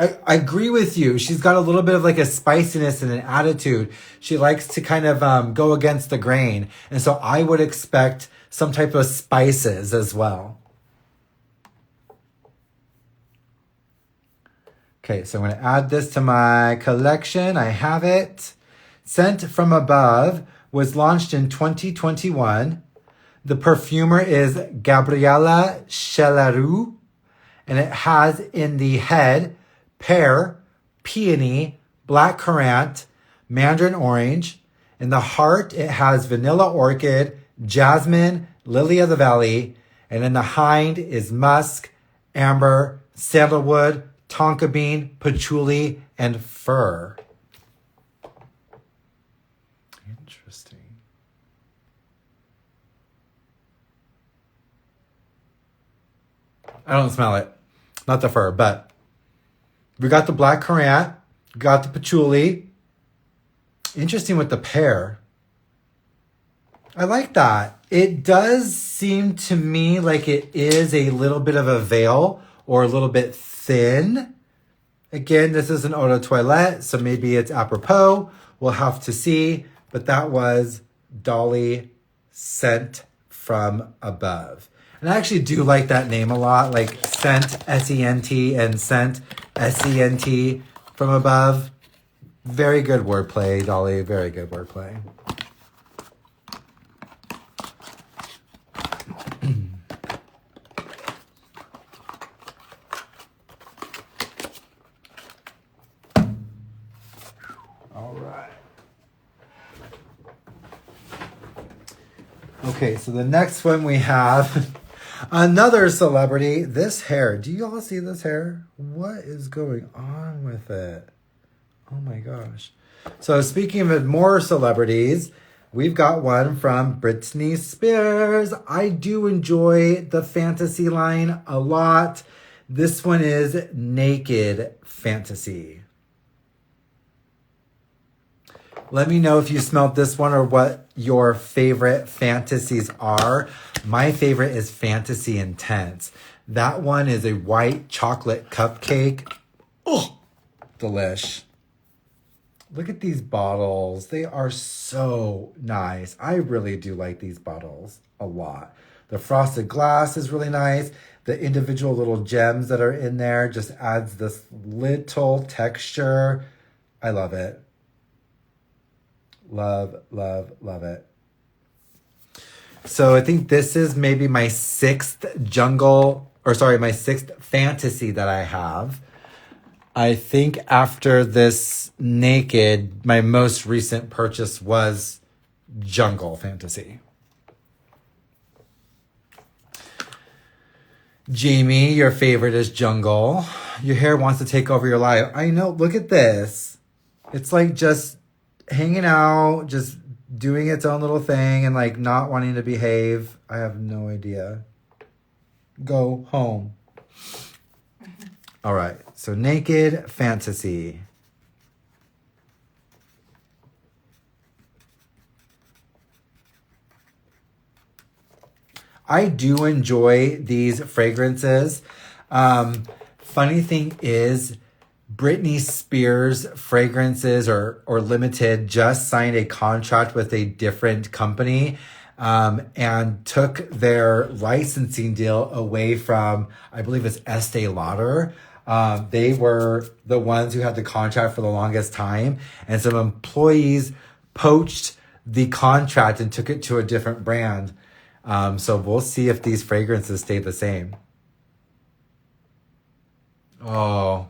I agree with you. She's got a little bit of like a spiciness and an attitude. She likes to kind of go against the grain. And so I would expect some type of spices as well. Okay, so I'm going to add this to my collection. I have it. Scent from Above was launched in 2021. The perfumer is Gabriella Chelaroux. And it has in the head pear, peony, black currant, mandarin orange. In the heart, it has vanilla orchid, jasmine, lily of the valley. And in the hind is musk, amber, sandalwood, tonka bean, patchouli, and fir. Interesting. I don't smell it. Not the fir, but we got the black currant, got the patchouli. Interesting with the pear. I like that. It does seem to me like it is a little bit of a veil or a little bit thin. Again, this is an eau de toilette, so maybe it's apropos. We'll have to see. But that was Dolly Scent from Above. And I actually do like that name a lot, like Scent, S-E-N-T, and Scent, S-E-N-T from Above. Very good wordplay, Dolly. Very good wordplay. All right. Okay, so the next one we have another celebrity. This hair. Do you all see this hair? What is going on with it? Oh my gosh. So speaking of more celebrities, we've got one from Britney Spears. I do enjoy the fantasy line a lot. This one is Naked Fantasy. Let me know if you smelled this one or what your favorite fantasies are. My favorite is Fantasy Intense. That one is a white chocolate cupcake. Oh, delish. Look at these bottles. They are so nice. I really do like these bottles a lot. The frosted glass is really nice. The individual little gems that are in there just adds this little texture. I love it. Love, love, love it. So I think this is maybe my sixth fantasy that I have. I think after this Naked, my most recent purchase was Jungle Fantasy. Jamie, your favorite is Jungle. Your hair wants to take over your life. I know, look at this. It's like just hanging out, just doing its own little thing and like not wanting to behave. I have no idea. Go home. All right, so Naked Fantasy. I do enjoy these fragrances. Funny thing is, Britney Spears fragrances or Limited just signed a contract with a different company and took their licensing deal away from, I believe it's Estee Lauder. They were the ones who had the contract for the longest time, and some employees poached the contract and took it to a different brand. So we'll see if these fragrances stay the same. Oh.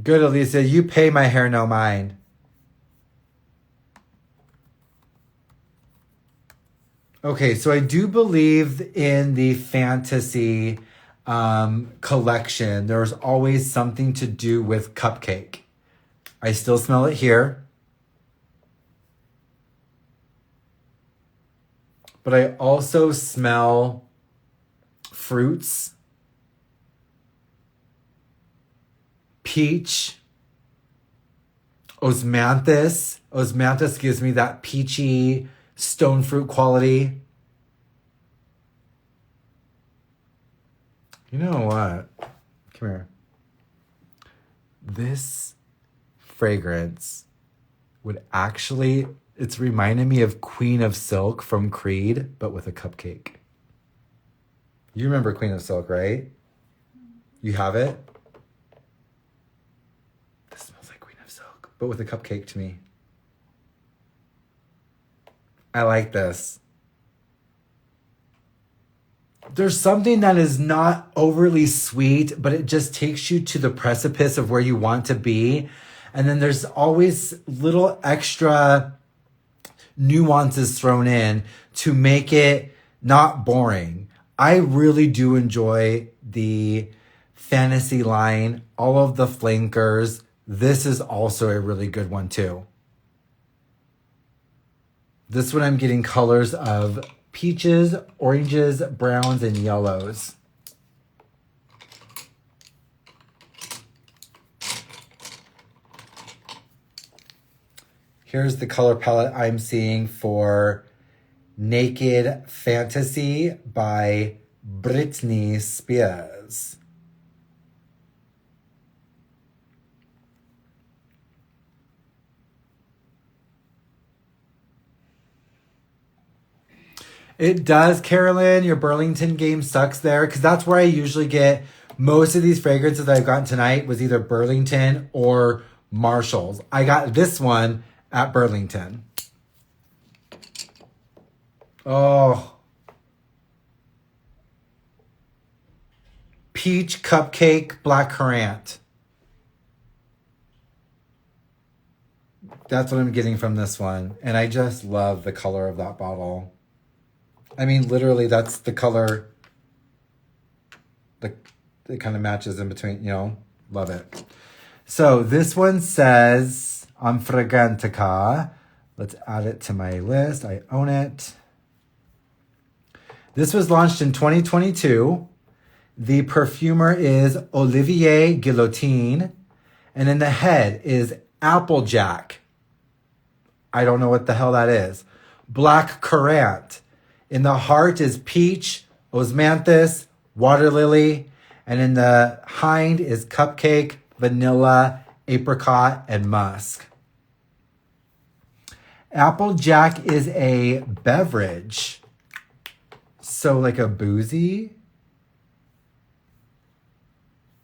Good, Elisa. You pay my hair no mind. Okay, so I do believe in the fantasy collection. There's always something to do with cupcake. I still smell it here. But I also smell fruits, peach, osmanthus. Osmanthus gives me that peachy stone fruit quality. You know what? Come here. This fragrance would actually, it's reminding me of Queen of Silk from Creed, but with a cupcake. You remember Queen of Silk, right? You have it? This smells like Queen of Silk, but with a cupcake to me. I like this. there's something that is not overly sweet, but it just takes you to the precipice of where you want to be. And then there's always little extra nuances thrown in to make it not boring. I really do enjoy the fantasy line, all of the flankers. This is also a really good one too. This one I'm getting colors of peaches, oranges, browns, and yellows. Here's the color palette I'm seeing for Naked Fantasy by Britney Spears. It does, Carolyn. Your Burlington game sucks there, because that's where I usually get most of these fragrances that I've gotten tonight was either Burlington or Marshall's. I got this one at Burlington. Oh. Peach Cupcake Black Currant. That's what I'm getting from this one. And I just love the color of that bottle. I mean, literally, that's the color. It kind of matches in between, you know. Love it. So this one says on Fragrantica. Let's add it to my list. I own it. This was launched in 2022. The perfumer is Olivier Guillotine. And in the head is Applejack. I don't know what the hell that is. Black Currant. In the heart is peach, osmanthus, water lily. And in the hind is cupcake, vanilla, apricot, and musk. Applejack is a beverage. So like a boozy.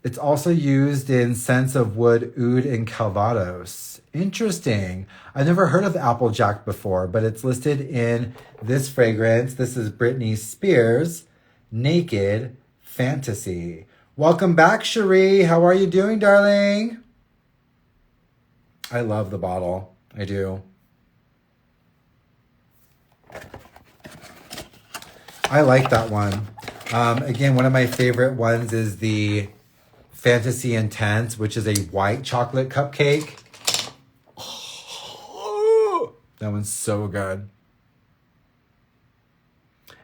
It's also used in scents of wood, oud, and calvados. Interesting. I've never heard of Applejack before, but it's listed in this fragrance. This is Britney Spears, Naked Fantasy. Welcome back, Cherie. How are you doing, darling? I love the bottle. I do. I like that one. Again, one of my favorite ones is the Fantasy Intense, which is a white chocolate cupcake. Oh, that one's so good.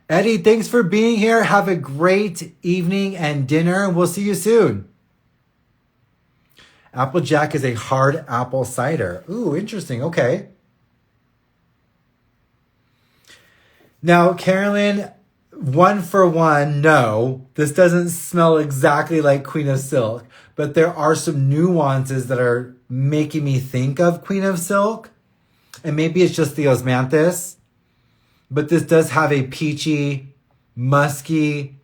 Eddie, thanks for being here. Have a great evening and dinner. We'll see you soon. Applejack is a hard apple cider. Ooh, interesting. Okay. Now, Carolyn, one for one, no, this doesn't smell exactly like Queen of Silk, but there are some nuances that are making me think of Queen of Silk. And maybe it's just the osmanthus, but this does have a peachy, musky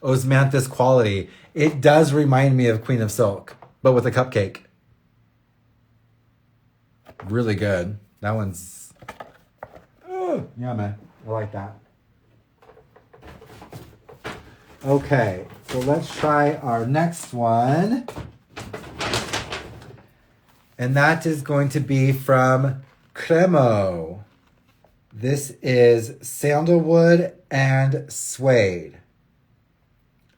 osmanthus quality. It does remind me of Queen of Silk, but with a cupcake. Really good. That one's, yeah, man. I like that. Okay, so let's try our next one. And that is going to be from Cremo. This is Sandalwood and Suede.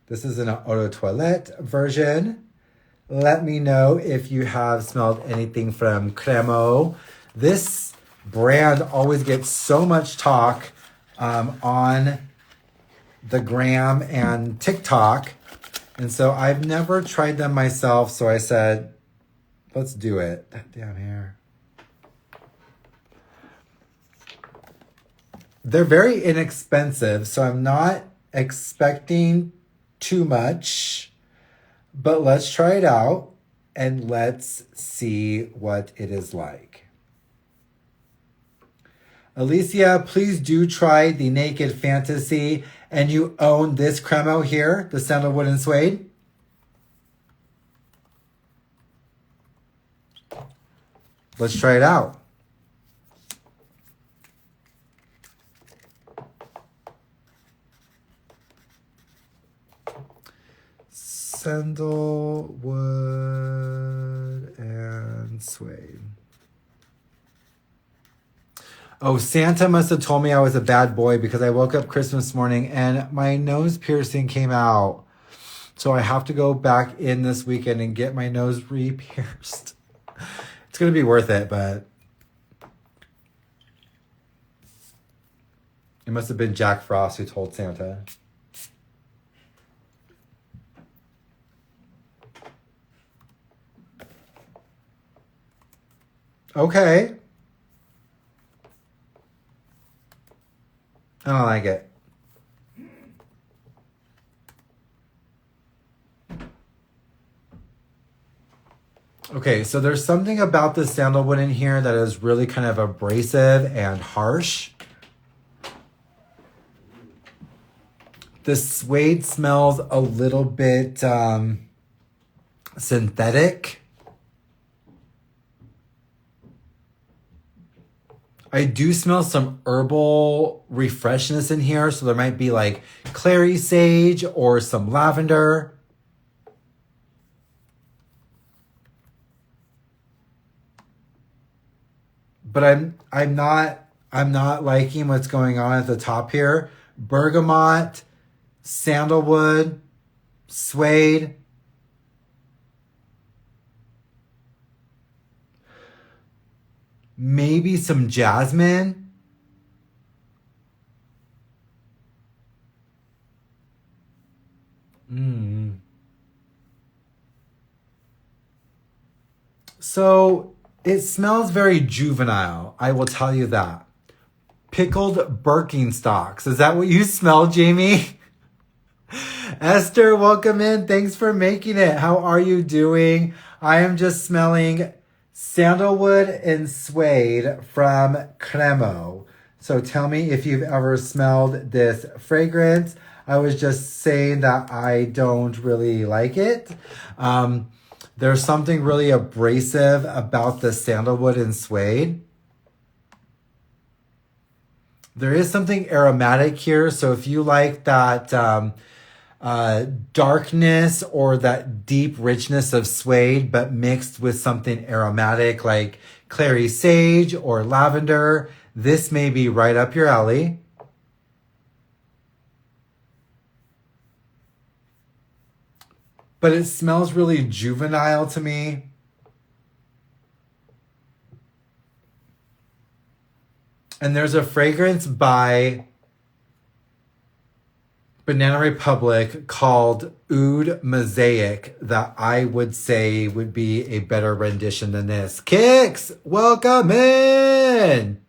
This is an eau de toilette version. Let me know if you have smelled anything from Cremo. This brand always gets so much talk on the gram and TikTok. And so I've never tried them myself. So I said, let's do it. That damn hair. They're very inexpensive, so I'm not expecting too much, but let's try it out and let's see what it is like. Alicia, please do try the Naked Fantasy, and you own this Cremo here, the Sandalwood and Suede. Let's try it out. Sandalwood and Suede. Oh, Santa must have told me I was a bad boy because I woke up Christmas morning and my nose piercing came out. So I have to go back in this weekend and get my nose re-pierced. It's going to be worth it, but it must have been Jack Frost who told Santa. Okay. I don't like it. Okay, so there's something about the sandalwood in here that is really kind of abrasive and harsh. The suede smells a little bit synthetic. I do smell some herbal refreshness in here. So there might be like clary sage or some lavender. But I'm not liking what's going on at the top here. Bergamot, sandalwood, suede. Maybe some jasmine. So it smells very juvenile. I will tell you that. Pickled Birkenstocks. Is that what you smell, Jamie? Esther, welcome in. Thanks for making it. How are you doing? I am just smelling Sandalwood and Suede from Cremo. So tell me if you've ever smelled this fragrance. I was just saying that I don't really like it. There's something really abrasive about the Sandalwood and Suede. There is something aromatic here. So if you like that darkness or that deep richness of suede, but mixed with something aromatic like clary sage or lavender, this may be right up your alley. But it smells really juvenile to me. And there's a fragrance by Banana Republic called Oud Mosaic that I would say would be a better rendition than this. Kicks, welcome in.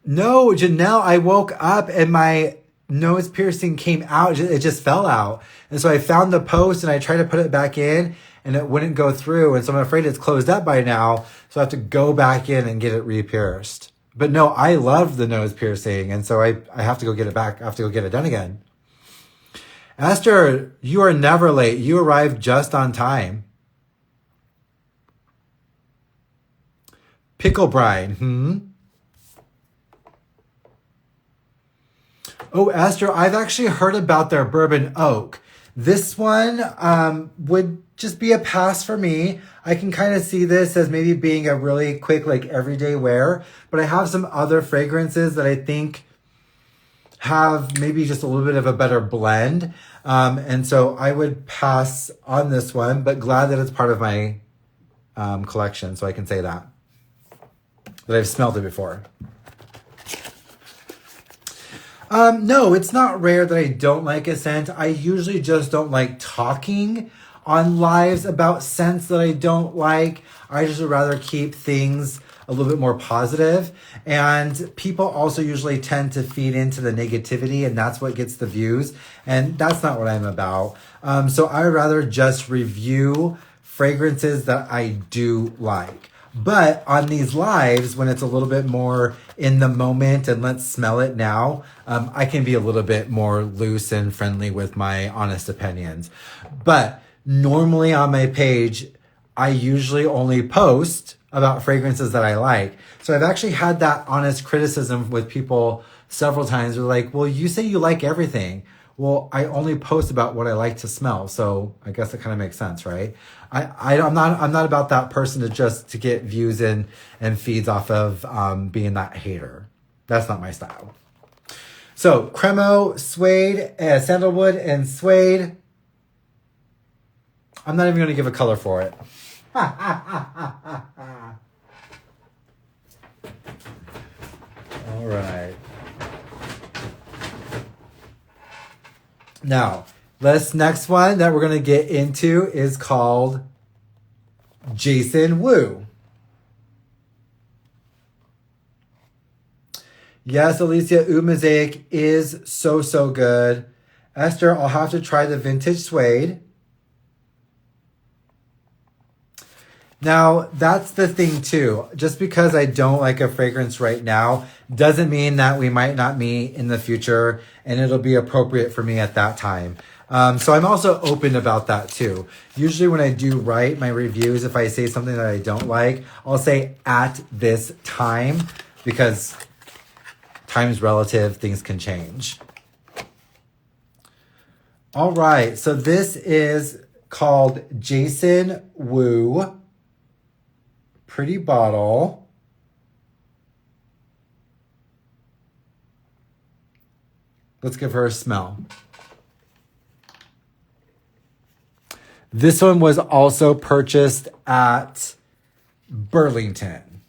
No, Janelle, I woke up and my nose piercing came out. It just fell out. And so I found the post and I tried to put it back in and it wouldn't go through. And so I'm afraid it's closed up by now. So I have to go back in and get it re-pierced. But no, I love the nose piercing. And so I have to go get it back. I have to go get it done again. Esther, you are never late. You arrived just on time. Pickle brine. Oh, Esther, I've actually heard about their bourbon oak. This one would just be a pass for me. I can kind of see this as maybe being a really quick, like everyday wear. But I have some other fragrances that I think have maybe just a little bit of a better blend. And so I would pass on this one, but glad that it's part of my collection. So I can say that I've smelled it before. No, it's not rare that I don't like a scent. I usually just don't like talking on lives about scents that I don't like. I just would rather keep things a little bit more positive. And people also usually tend to feed into the negativity and that's what gets the views. And that's not what I'm about. So I would rather just review fragrances that I do like. But on these lives, when it's a little bit more in the moment and let's smell it now, I can be a little bit more loose and friendly with my honest opinions. But normally on my page, I usually only post about fragrances that I like. So I've actually had that honest criticism with people several times. They're like, well, you say you like everything. Well, I only post about what I like to smell, so I guess it kind of makes sense, right? I'm not about that person to get views and feeds off of being that hater. That's not my style. So Cremo, Suede, Sandalwood and Suede. I'm not even going to give a color for it. All right. Now, this next one that we're going to get into is called Jason Wu. Yes, Alicia, Oud Mosaic is so good. Esther, I'll have to try the vintage suede. Now, that's the thing too. Just because I don't like a fragrance right now doesn't mean that we might not meet in the future and it'll be appropriate for me at that time. So I'm also open about that too. Usually when I do write my reviews, if I say something that I don't like, I'll say at this time because time's relative, things can change. All right, so this is called Jason Wu. Pretty bottle. Let's give her a smell. This one was also purchased at Burlington.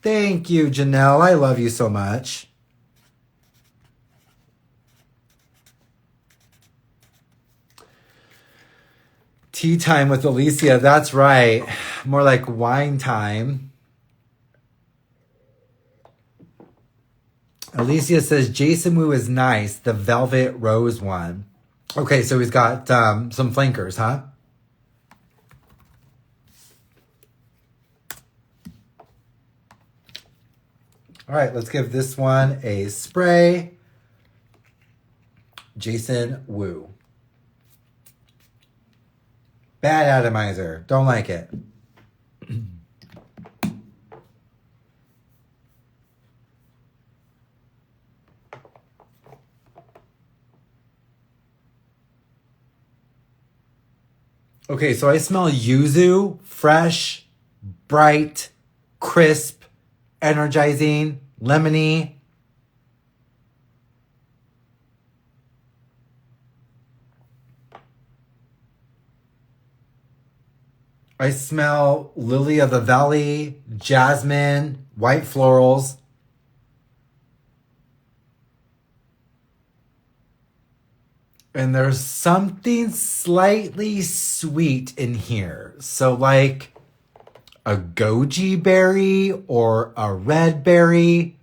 Thank you, Janelle. I love you so much. Tea time with Alicia. That's right. More like wine time. Alicia says Jason Wu is nice. The velvet rose one. Okay, so he's got some flankers, huh? All right, let's give this one a spray. Jason Wu. Bad atomizer. Don't like it. Okay, so I smell yuzu, fresh, bright, crisp, energizing, lemony. I smell lily of the valley, jasmine, white florals. And there's something slightly sweet in here. So like a goji berry or a red berry.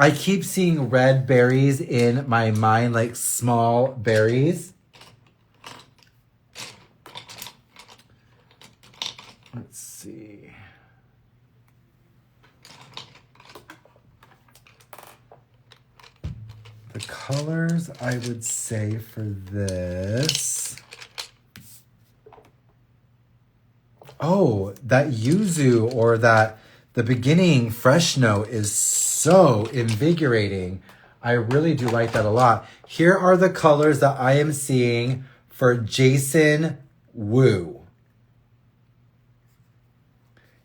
I keep seeing red berries in my mind, like small berries. Let's see. The colors I would say for this. Oh, that yuzu or that the beginning fresh note is so invigorating. I really do like that a lot. Here are the colors that I am seeing for Jason Wu.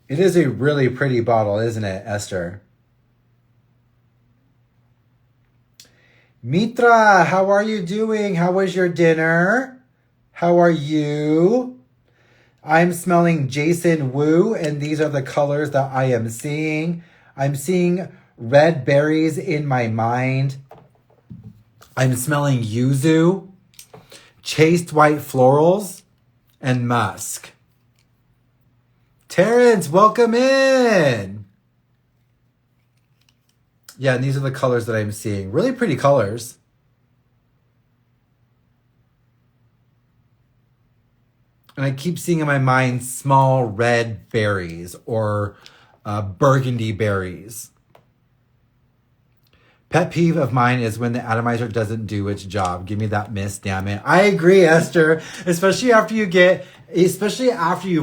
It is a really pretty bottle, isn't it, Esther? Mitra, how are you doing? How was your dinner? How are you? I'm smelling Jason Wu, and these are the colors that I am seeing. I'm seeing red berries in my mind. I'm smelling yuzu, chaste white florals, and musk. Terrence, welcome in. Yeah, and these are the colors that I'm seeing. Really pretty colors. And I keep seeing in my mind small red berries or burgundy berries. Pet peeve of mine is when the atomizer doesn't do its job. Give me that mist, damn it. I agree, Esther. Especially after you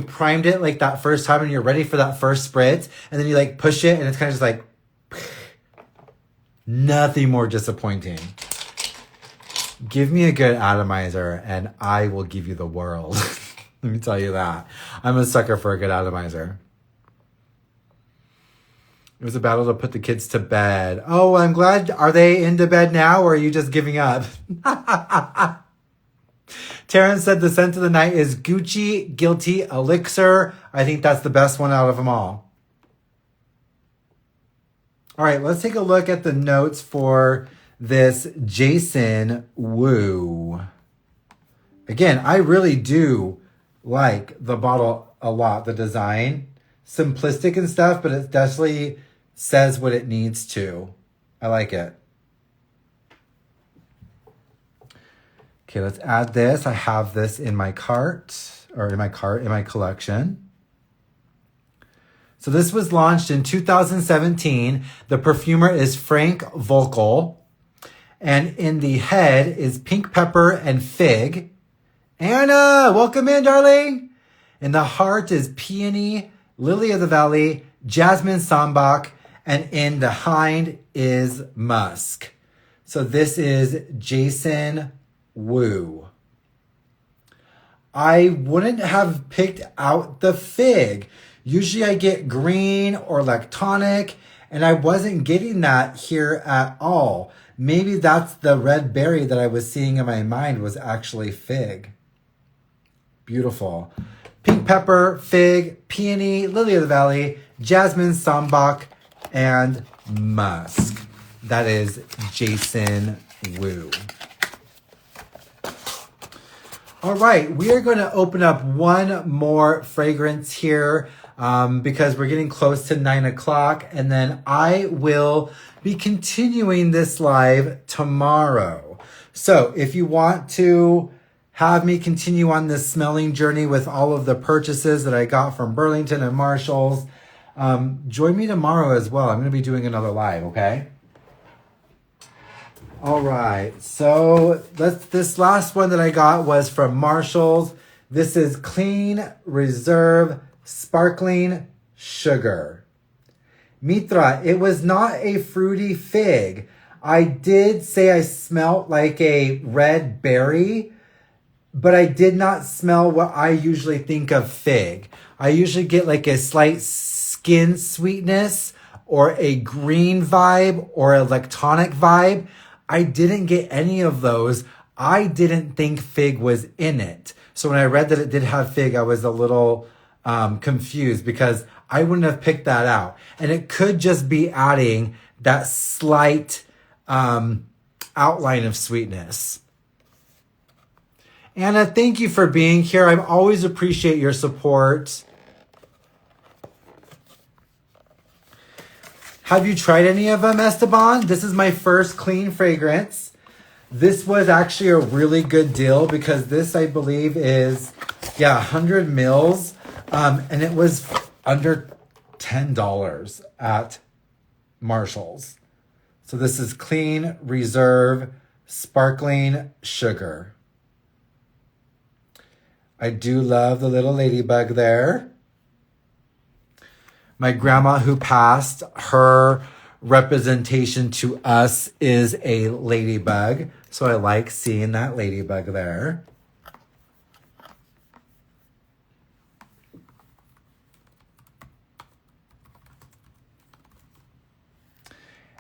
primed it like that first time and you're ready for that first spritz. And then you like push it and it's kind of just like, Nothing more disappointing. Give me a good atomizer and I will give you the world. Let me tell you that. I'm a sucker for a good atomizer. It was a battle to put the kids to bed. Oh, I'm glad. Are they into bed now or are you just giving up? Terrence said the scent of the night is Gucci Guilty Elixir. I think that's the best one out of them all. All right, let's take a look at the notes for this Jason Woo. Again, I really do like the bottle a lot, the design. Simplistic and stuff, but it definitely says what it needs to. I like it. Okay, let's add this. I have this in my cart, or in my collection. So this was launched in 2017. The perfumer is Frank Volkel. And in the head is pink pepper and fig. Anna, welcome in, darling. In the heart is peony, lily of the valley, jasmine sambac, and in the hind is musk. So this is Jason Woo. I wouldn't have picked out the fig. Usually I get green or lactonic, and I wasn't getting that here at all. Maybe that's the red berry that I was seeing in my mind was actually fig. Beautiful. Pink pepper, fig, peony, lily of the valley, jasmine, sambac, and musk. That is Jason Woo. All right, we are going to open up one more fragrance here because we're getting close to 9 o'clock, and then I will be continuing this live tomorrow. So if you want to have me continue on this smelling journey with all of the purchases that I got from Burlington and Marshall's, join me tomorrow as well. I'm going to be doing another live, okay? All right, so this last one that I got was from Marshall's. This is Clean Reserve Sparkling Sugar. Mitra, it was not a fruity fig. I did say I smelled like a red berry, but I did not smell what I usually think of fig. I usually get like a slight skin sweetness or a green vibe or a lactonic vibe. I didn't get any of those. I didn't think fig was in it. So when I read that it did have fig, I was a little confused because I wouldn't have picked that out. And it could just be adding that slight outline of sweetness. Anna, thank you for being here. I always appreciate your support. Have you tried any of them, Esteban? This is my first clean fragrance. This was actually a really good deal because this, I believe, is, 100 mils. And it was under $10 at Marshall's. So this is Clean Reserve Sparkling Sugar. I do love the little ladybug there. My grandma who passed, her representation to us is a ladybug. So I like seeing that ladybug there.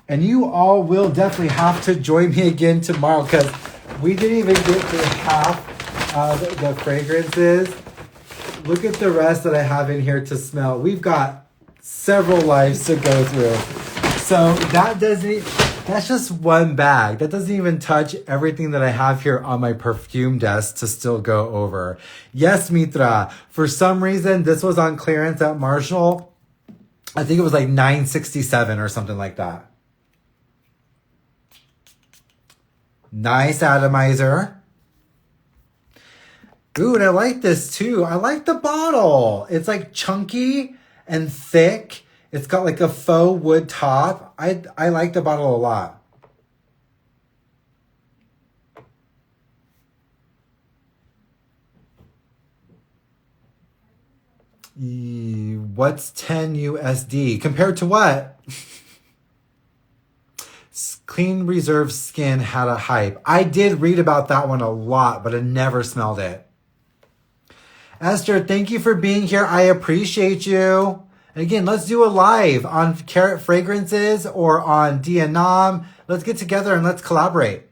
And you all will definitely have to join me again tomorrow because we didn't even get to half of the fragrances. Look at the rest that I have in here to smell. We've got several lives to go through. So that's just one bag. That doesn't even touch everything that I have here on my perfume desk to still go over. Yes, Mitra. For some reason, this was on clearance at Marshall. I think it was like $9.67 or something like that. Nice atomizer. Ooh, and I like this too. I like the bottle. It's like chunky and thick. It's got like a faux wood top. I like the bottle a lot. What's 10 USD? Compared to what? Clean Reserve Skin had a hype. I did read about that one a lot, but I never smelled it. Esther, thank you for being here. I appreciate you. And again, let's do a live on Carrot Fragrances or on DKNY. Let's get together and let's collaborate.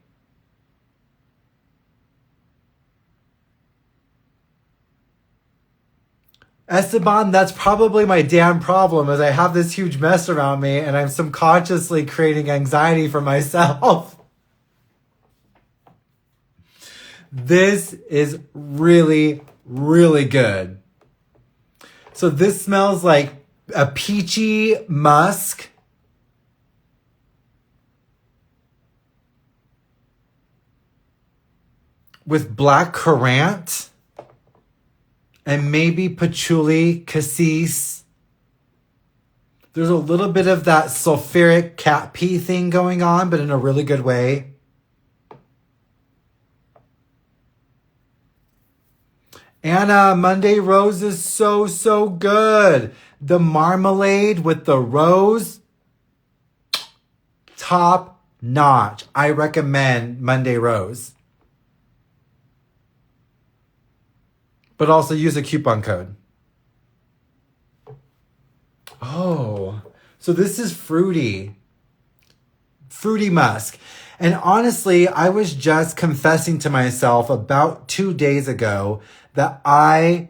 Esteban, that's probably my damn problem, is I have this huge mess around me and I'm subconsciously creating anxiety for myself. This is really, really good. So this smells like a peachy musk. With black currant. And maybe patchouli, cassis. There's a little bit of that sulfuric cat pee thing going on, but in a really good way. Anna, Monday Rose is so, so good. The marmalade with the rose, top notch. I recommend Monday Rose. But also use a coupon code. Oh, so this is fruity. Fruity musk. And honestly, I was just confessing to myself about 2 days ago that I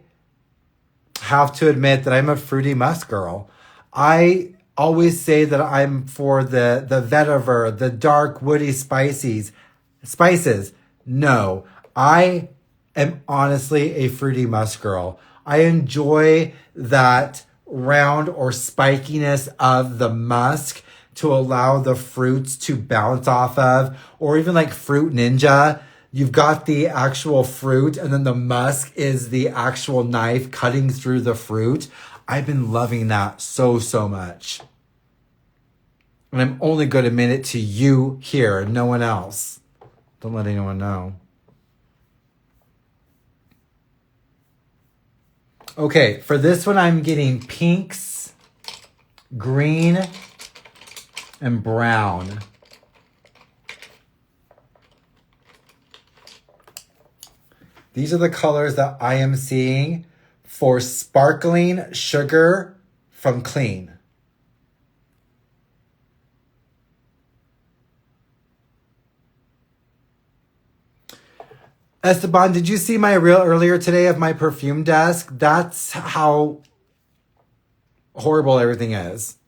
have to admit that I'm a fruity musk girl. I always say that I'm for the vetiver, the dark woody spices. No, I am honestly a fruity musk girl. I enjoy that round or spikiness of the musk to allow the fruits to bounce off of, or even like Fruit Ninja. You've got the actual fruit and then the musk is the actual knife cutting through the fruit. I've been loving that so, so much. And I'm only going to admit it to you here, no one else. Don't let anyone know. Okay, for this one, I'm getting pinks, green, and brown. These are the colors that I am seeing for Sparkling Sugar from Clean. Esteban, did you see my reel earlier today of my perfume desk? That's how horrible everything is.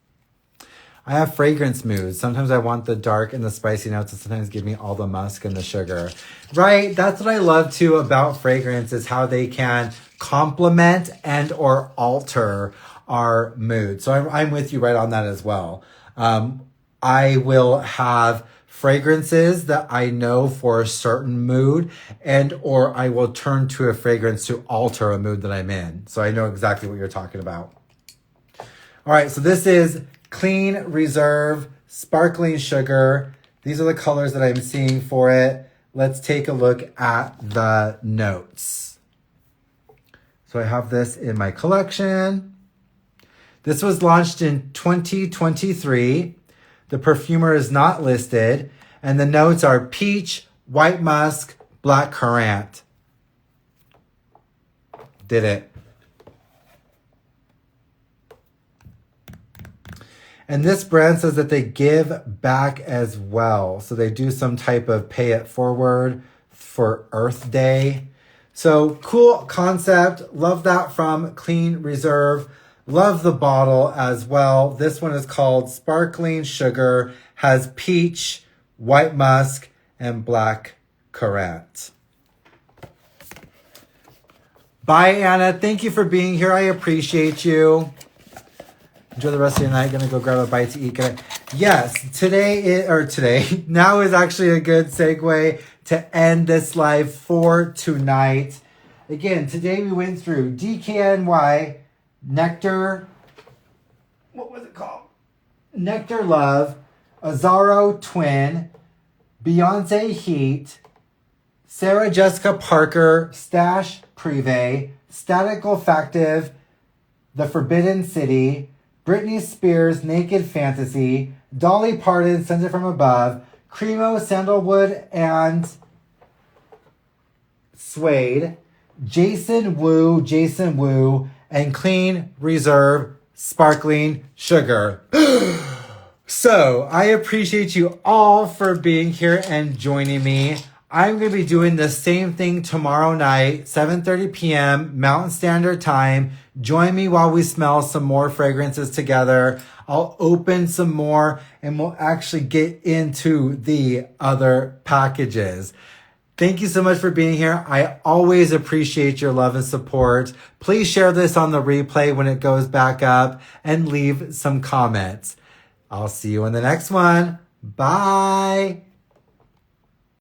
I have fragrance moods. Sometimes I want the dark and the spicy notes, and sometimes give me all the musk and the sugar. Right? That's what I love too about fragrance, is how they can complement and or alter our mood. So I'm with you right on that as well. I will have fragrances that I know for a certain mood, and or I will turn to a fragrance to alter a mood that I'm in. So I know exactly what you're talking about. All right, so this is Clean Reserve Sparkling Sugar. These are the colors that I'm seeing for it. Let's take a look at the notes. So I have this in my collection. This was launched in 2023. The perfumer is not listed, and the notes are peach, white musk, black currant. Did it. And this brand says that they give back as well. So they do some type of pay it forward for Earth Day. So cool concept. Love that from Clean Reserve. Love the bottle as well. This one is called Sparkling Sugar, has peach, white musk, and black currant. Bye, Anna. Thank you for being here. I appreciate you. Enjoy the rest of your night. Gonna go grab a bite to eat. Yes, now is actually a good segue to end this live for tonight. Again, today we went through DKNY, Nectar, what was it called? Nectar Love, Azzaro Twin, Beyoncé Heat, Sarah Jessica Parker, Stash Privé, Static Olfactive, The Forbidden City, Britney Spears, Naked Fantasy, Dolly Parton, Send It From Above, Cremo, Sandalwood and Suede, Jason Woo, and Clean Reserve Sparkling Sugar. So, I appreciate you all for being here and joining me. I'm going to be doing the same thing tomorrow night, 7:30 p.m. Mountain Standard Time. Join me while we smell some more fragrances together. I'll open some more and we'll actually get into the other packages. Thank you so much for being here. I always appreciate your love and support. Please share this on the replay when it goes back up and leave some comments. I'll see you in the next one. Bye.